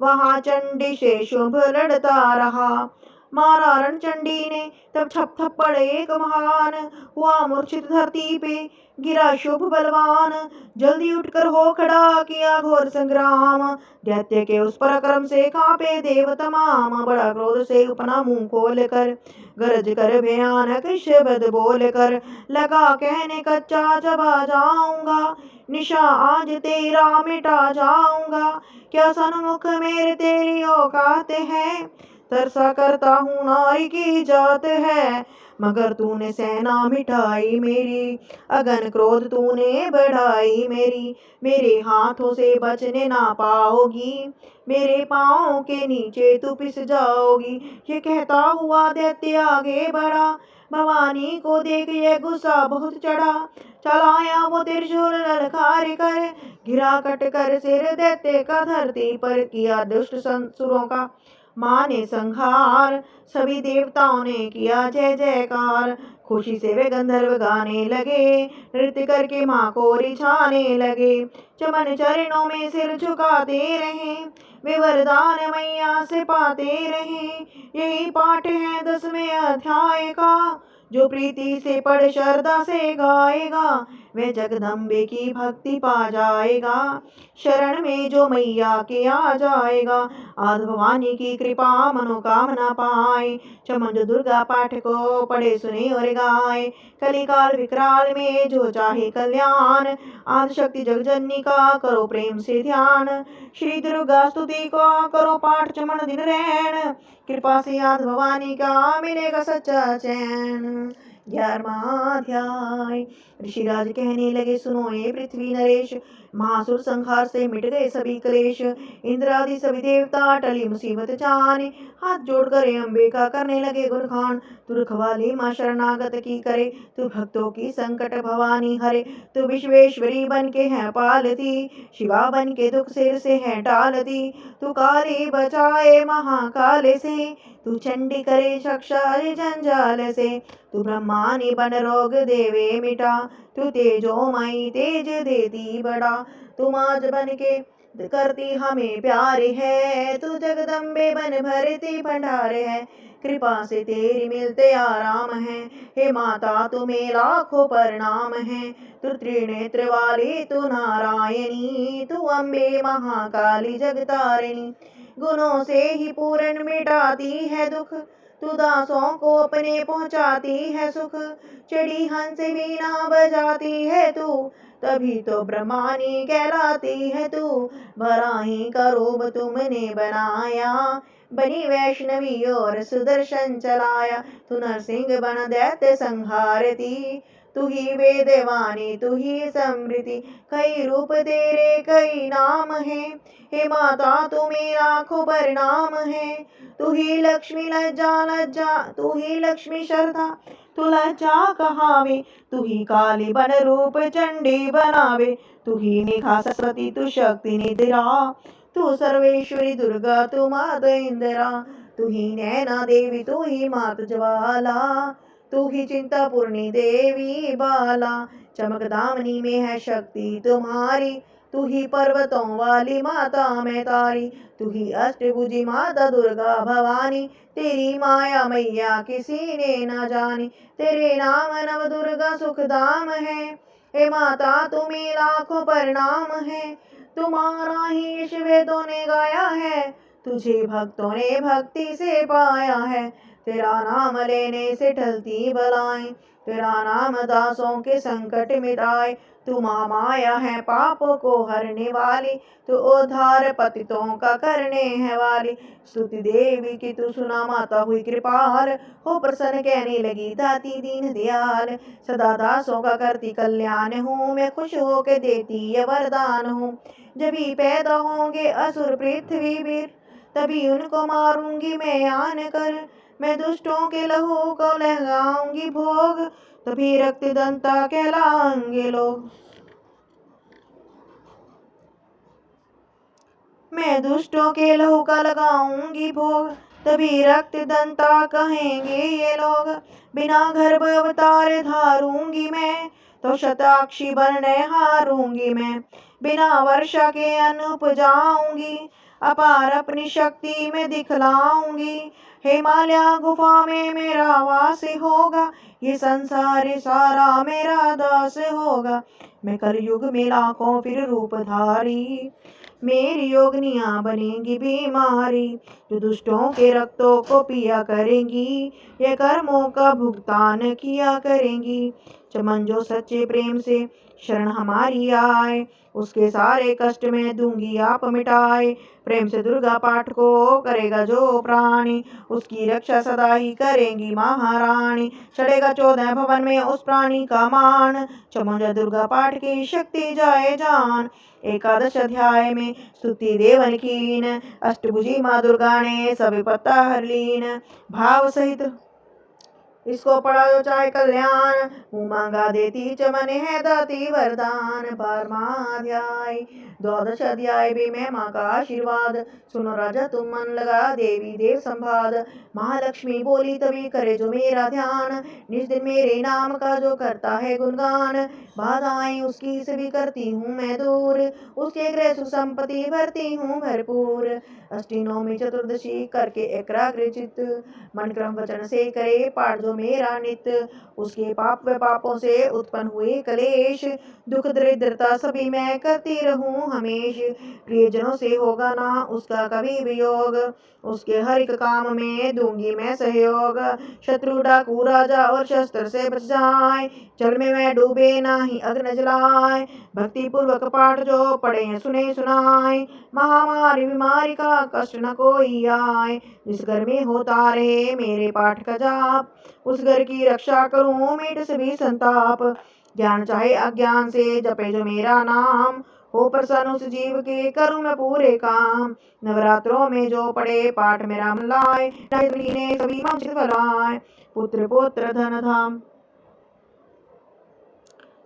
वहां चंडी से शुंभ लड़ता रहा। मारा रणचंडी ने तब छप थप्पड़ एक महान, हुआ मूर्छित धरती पे गिरा शुभ बलवान। जल्दी उठकर हो खड़ा किया घोर संग्राम, दैत्य के उस पराक्रम से कांपे देव तमाम। बड़ा क्रोध से अपना मुंह खोल कर, गरज कर भयानक शब्द बोल कर, लगा कहने कच्चा चबा जाऊंगा, निशा आज तेरा मिटा जाऊंगा। क्या सन्मुख मेरे तेरी औकात है, तरसा करता हूँ नारी की जात है। मगर तूने सेना मिटाई मेरी, अगन क्रोध तूने बढ़ाई मेरी। मेरे हाथों से बचने ना पाओगी, मेरे पाँव के नीचे तू पिस जाओगी। ये कहता हुआ दैत्य आगे बढ़ा, भवानी को देख ये गुस्सा बहुत चढ़ा। चलाया वो त्रिशूल ललकार कर, गिरा कट कर सिर दैत्य का धरती पर। किया दुष्ट संसुरों का माने संहार, सभी देवताओं ने किया जय जयकार। खुशी से वे गंधर्व गाने लगे, नृत्य करके माँ को रिझाने लगे। चमन चरणों में सिर झुकाते रहे, वे वरदान मैया से पाते रहे। यही पाठ है 10वें अध्याय का, जो प्रीति से पढ़ श्रद्धा से गाएगा, वह जगदम्बे की भक्ति पा जाएगा। शरण में जो मैया के आ जाएगा, आदि भवानी की कृपा मनोकामना पाए। चमन दुर्गा पाठ को पढ़े सुने और गाए, कलिकाल विकराल में जो चाहे कल्याण। आदि शक्ति जगजननी का करो प्रेम से ध्यान, श्री दुर्गा स्तुति को करो पाठ चमन दिन रैन। कृपा से आदि भवानी का मिलेगा सच्चा चैन। 11वां अध्याय। ऋषिराज कहने लगे, सुनो ये पृथ्वी नरेश, महासुर संहार से मिट गए सभी क्लेश। इंद्र आदि सभी देवता टली मुसीबत जाने, हाथ जोड़कर अम्बे का करने लगे गुणगान। तू रखवाली माँ शरणागत की करे, तू भक्तों की संकट भवानी हरे। तू विश्वेश्वरी बन के है पालती, शिवा बन के दुख सिर से है टालती। तू काली बचाए महाकाल से, तू चंडी करे शक्षार जंजाल से। तू ब्रह्मानी बन रोग देवे मिटा, तू तेजोमयी तेज देती बड़ा। तू माज बन के करती हमें प्यार है, तू जगदम्बे बन भरती भंडार है। कृपा से तेरी मिलते आराम है, हे माता तुम्हें लाखों प्रणाम है। तू त्रिनेत्र वाली तू नारायणी, तू अम्बे महाकाली जगतारिणी। गुणों से ही पूर्ण मिटाती है दुख, तू दासों को अपने पहुँचाती है सुख। चढ़ी हंस वीणा बजाती है तू, तभी तो ब्रह्मानी कहलाती है तू। वराही का रूप तुमने बनाया, बनी वैष्णवी और सुदर्शन चलाया। तू नरसिंह बन दैत्य संहारती, तू ही वेदवाणी तू ही समृति। कई रूप तेरे कई नाम है, हे माता तुम्हें लाखों प्रणाम है। तू ही लक्ष्मी लज्जा लज्जा, तू ही लक्ष्मी श्रद्धा तू लज्जा कहावे। तू ही काली बन रूप चंडी बनावे, तू ही निखा सरस्वती तू शक्ति निद्रा। तू सर्वेश्वरी दुर्गा तू मात इंदिरा, तू ही नैना देवी तू ही मात ज्वाला। तू ही चिंता पूर्णी देवी बाला, चमक दामनी में है शक्ति तुम्हारी, तू ही पर्वतों वाली माता मैं तारी, तू ही अष्टभुजी माता दुर्गा भवानी, तेरी माया मैया किसी ने ना जानी, तेरे नाम नव दुर्गा सुखधाम है, हे माता तुम्हें लाखों प्रणाम है, तुम्हारा ही इस वेदों ने गाया है, तुझे भक्तों ने भक्ति से पाया है, तेरा नाम लेने से टलती बलाएं, तेरा नाम दासों के संकट मिटाए, तू महामाया है पापों को हरने वाली, तू उद्धार पतितों का करने है वाली, स्तुति देवी की तू सुना माता हुई कृपाल, हो प्रसन्न कहने लगी दाती दीन दयाल, सदा दासों का करती कल्याण हूँ, मैं खुश होके देती ये वरदान हूँ, जब ही पैदा होंगे असुर पृथ्वी वीर, तभी उनको मारूंगी मैं आन कर, मैं दुष्टों के लहू को लगाऊंगी भोग, तभी रक्त दंता कहलाएंगे लोग, मैं दुष्टों के लहू का लगाऊंगी भोग, तभी रक्त दंता कहेंगे ये लोग, बिना गर्भ अवतार धारूंगी मैं, तो शताक्षी बनने हारूंगी मैं, बिना वर्षा के अन्न उपजाऊंगी, अपार अपनी शक्ति में दिखलाऊंगी, हिमालय गुफा में मेरा वास होगा, ये संसार सारा मेरा दास होगा, मैं कलयुग में लाखों फिर रूप धारी, मेरी योगनियाँ बनेंगी बीमारी, जो दुष्टों के रक्तों को पिया करेंगी, ये कर्मों का भुगतान किया करेंगी, चमन जो सच्चे प्रेम से शरण हमारी आए, उसके सारे कष्ट में दूंगी आप मिटाए, प्रेम से दुर्गा पाठ को करेगा जो प्राणी, उसकी रक्षा सदा ही करेंगी महारानी, चढ़ेगा 14 भवन में उस प्राणी का मान, चमुंड दुर्गा पाठ की शक्ति जाए जान, एकादश अध्याय में स्तुति देवन कीन, अष्टभुजी माँ दुर्गा ने सब विपत्ता हर लीन, भाव सहित इसको पढ़ा जो चाहे कल्याण, मुँह मांगा देती चमन है दाती वरदान, 12वां अध्याय, 12 अध्याय भी मैं माँ का आशीर्वाद, सुनो राजा तुम मन लगा देवी देव संवाद, महालक्ष्मी बोली तभी करे जो मेरा ध्यान, निज दिन मेरे नाम का जो करता है गुणगान, बाधाएं उसकी सभी करती हूँ मैं दूर, उसके गृह सुख संपत्ति भरती हूँ भरपूर, अष्टी नवमी चतुर्दशी करके एकाग्र चित्त, मन क्रम वचन से करे पाठ जो मेरा नित्य, उसके पाप व पापों से उत्पन्न हुए कलेश, दुख दरिद्रता सभी मैं करती रहूं हमेश, प्रियजनों से होगा ना उसका कभी वियोग, उसके हर एक काम में दूंगी मैं सहयोग, शत्रु डाकू राजा और शस्त्र से बच जाए, जल में मैं डूबे नाही अग्न जलाए, भक्ति पूर्वक पाठ जो पढ़े सुने सुनाए, महामारी बीमारी का कष्ट न कोई आए, जिस घर में होता रहे मेरे पाठ का जाप, उस घर की रक्षा करूं मिट सभी संताप, ज्ञान चाहे अज्ञान से जपे जो मेरा नाम, हो प्रसन्न उस जीव के करूं मैं पूरे काम, नवरात्रों में जो पढ़े पाठ मेरा मन लाए, ने सभी वांछित फलाए, पुत्र पुत्र धन धाम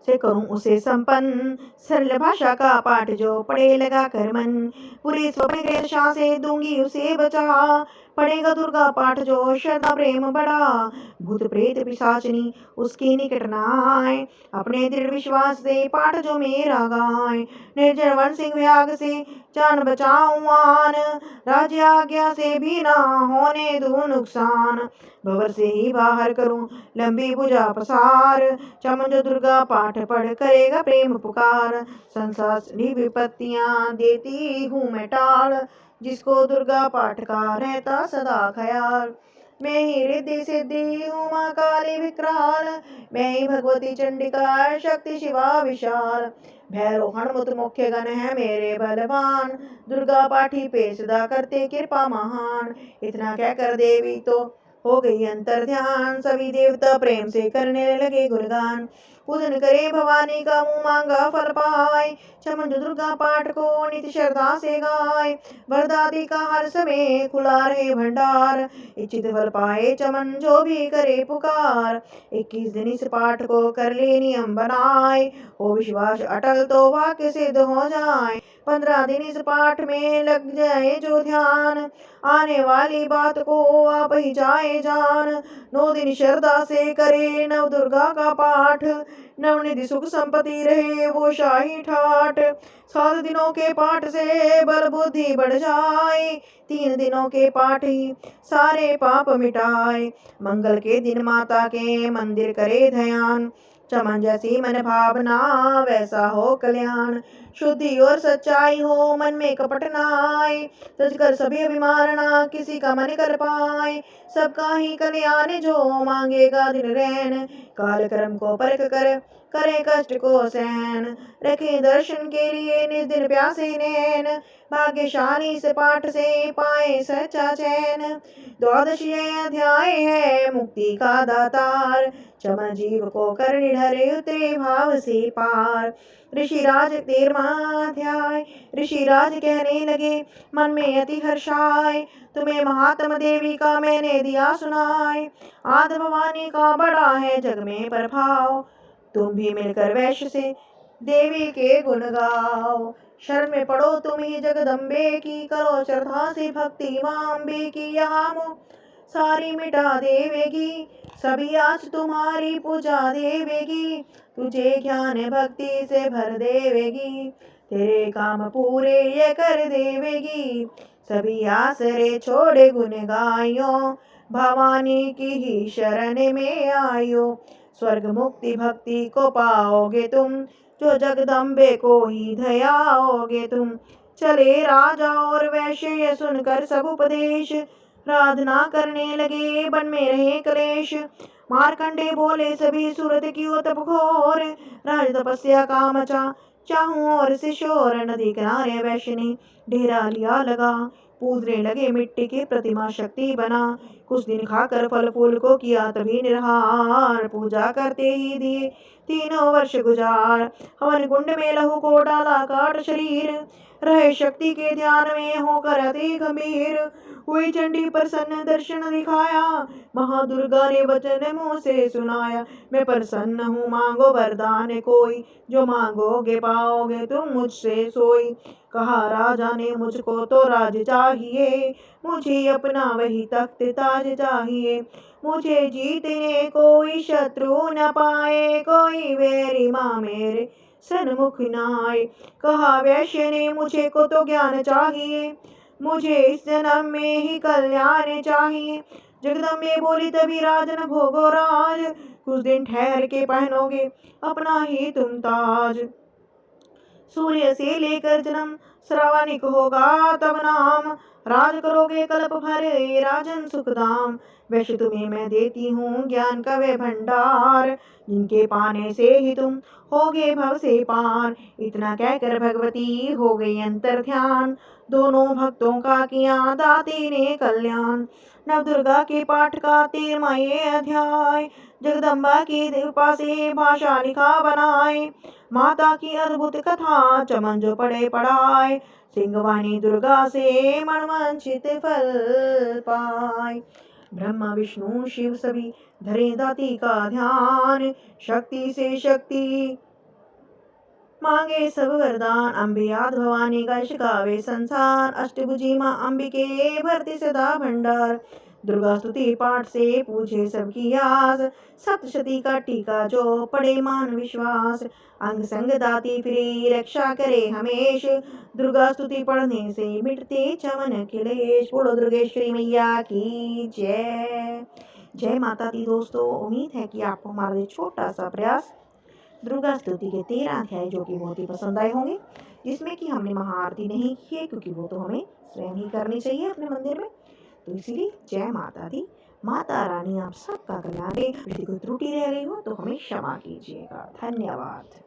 से करूं उसे संपन्न, सरल भाषा का पाठ जो पढ़े लगा कर मन, पूरे स्वप्न से दूंगी उसे बचा, पढ़ेगा दुर्गा पाठ जो श्रद्धा प्रेम बढ़ा, भूत प्रेत पिशाचनी उसके निकट न आए, अपने दृढ़ विश्वास से पाठ जो मेरा गाए, निर्जन वन सिंह व्याग से जान बचाऊं आन, राज्य आज्ञा से भी ना होने दूं नुकसान, भवर से ही बाहर करूं लंबी भुजा पसार, चमुंड दुर्गा पाठ पढ़ करेगा प्रेम पुकार, संसारी विपत्तियां देती हूँ मैं टाल, जिसको दुर्गा पाठ का रहता सदा ख्याल, मैं ही रिद्धि सिद्धि हूँ माँ काली विकराल, मैं ही भगवती चंडिका शक्ति शिवा विशाल, भैरव हनुमत मुख्य गण है मेरे बलवान, दुर्गा पाठी पे सदा करते कृपा महान, इतना कहकर देवी तो हो गई अंतर ध्यान, सभी देवता प्रेम से करने लगे गुणगान, पूजन करे भवानी का मुँह मांगा फल पाए, चमुंड दुर्गा पाठ को नित्य श्रद्धा से गाय, वरदादी का हर समय खुला रहे भंडार, इच्छित फल पाए चमन जो भी करे पुकार, 21 दिन इस पाठ को कर ले नियम बनाए, हो विश्वास अटल तो वाक्य सिद्ध हो जाए, 15 दिन इस पाठ में लग जाए जो ध्यान, आने वाली बात को आप ही जाए जान। 9 दिन श्रद्धा से करे नव दुर्गा का पाठ, नवनिधि सुख संपत्ति रहे वो शाही ठाठ। 7 दिनों के पाठ से बल बुद्धि बढ़ जाए, 3 दिनों के पाठ ही सारे पाप मिटाए। मंगल के दिन माता के मंदिर करे ध्यान, चमन जैसी मन भावना वैसा हो कल्याण। शुद्धि और सच्चाई हो मन में कपट न आए, सजकर सभी अभिमान ना किसी का मन कर पाए। सबका ही कल्याण जो मांगेगा दिन रैन, काल कर्म को परख कर करे कष्ट को सहन। रखे दर्शन के लिए निज दिन प्यासे नैन, भाग्यशाली से पाठ से पाए सच्चा चैन। 12 अध्याय है मुक्ति का दातार, चमन जीव को कर निडर उतरे भाव से पार। ऋषिराज 13वां अध्याय, ऋषिराज कहने लगे मन में अति हर्षाय, तुम्हें महात्म देवी का मैंने दिया सुनाए। आदि भवानी का बड़ा है जग में प्रभाव, तुम भी मिलकर वैश्य से देवी के गुण गाओ। शरण में पड़ो तुम ही जगदम्बे की, करो श्रद्धा से भक्ति मां अम्बे की। यहाँ मोह सारी मिटा देवेगी, सभी आज तुम्हारी पूजा देवेगी। तुझे ज्ञान भक्ति से भर देवेगी, तेरे काम पूरे ये कर देवेगी। सभी आसरे छोड़े गुण गायो, भवानी की ही शरण में आयो। स्वर्ग मुक्ति भक्ति को पाओगे तुम, जो जगदम्बे को ही धयाओगे तुम। चले राजा और वैश्य ये सुनकर सब उपदेश, आराधना करने लगे वन में रहे क्लेश। मारकंडे बोले सभी सूरत की तप घोर, राज तपस्या का मचा चाहूं और से शोर। नदी किनारे वैश्य ने डेरा लिया लगा, पूजने लगे मिट्टी की प्रतिमा शक्ति बना। कुछ दिन खाकर फल फूल को किया तभी निर्हार, पूजा करते ही दिए 3 वर्ष गुजार। हवन कुंड में लहू को डाला काट शरीर, रहे शक्ति के ध्यान में होकर अति गंभीर। हुई चंडी प्रसन्न दर्शन दिखाया, महादुर्गा ने वचन मुंह से सुनाया। मैं प्रसन्न हूँ मांगो वरदान कोई, जो मांगोगे पाओगे तुम मुझसे सोई। कहा राजा ने मुझको तो राज चाहिए, मुझे अपना वही तख्त ताज चाहिए। मुझे जीतने कोई शत्रु न पाए, कोई वैरी माँ मेरे सन्मुख न आए। कहा वैश्य ने मुझे को तो ज्ञान चाहिए, मुझे इस जन्म में ही कल्याण चाहिए। जगदम्बे बोली तभी राजन भोगो राज, कुछ दिन ठहर के पहनोगे अपना ही तुम ताज। सूर्य से लेकर जन्म श्रावणिक होगा तब नाम, राज करोगे कल्प भर राजन सुखदाम। वैश्य तुम्हें मैं देती हूँ ज्ञान का वे भंडार, जिनके पाने से ही तुम होगे भव से पार। इतना कहकर भगवती हो गई अंतर ध्यान, दोनों भक्तों का किया दाती ने कल्याण। नव दुर्गा के पाठ का 13वां ये अध्याय, जगदम्बा की कृपा से भाषा लिखा बनाए। माता की अद्भुत कथा चमन जो पढ़े पढ़ाए, सिंहवाणी दुर्गा से मनवांछित फल पाए। ब्रह्मा विष्णु शिव सभी धरे दाती का ध्यान, शक्ति से शक्ति मांगे सब वरदान। अम्बे आदि भवानी का यश गावे संसार, अष्टभुजी माँ अंबिके भरती सदा भंडार। दुर्गा स्तुति पाठ से पूछे सबकी आस, सप्तशती का टीका जो पड़े मान विश्वास। अंग संग दाती फिरे रक्षा करे हमेश, दुर्गा स्तुति पढ़ने से मिटते चमन क्लेश। बोलो दुर्गेश्वरी मैया की जय। जय माता दी दोस्तों, उम्मीद है कि आपको हमारा ये छोटा सा प्रयास दुर्गा स्तुति के 13 अध्याय जो कि बहुत ही पसंद आए होंगे, जिसमें कि हमने महाआरती नहीं की है क्योंकि वो तो हमें स्वयं ही करनी चाहिए अपने मंदिर में। तो इसीलिए जय माता दी, माता रानी आप सबका कल्याण दे। यदि कोई त्रुटि रह गई हो तो हमें क्षमा कीजिएगा। धन्यवाद।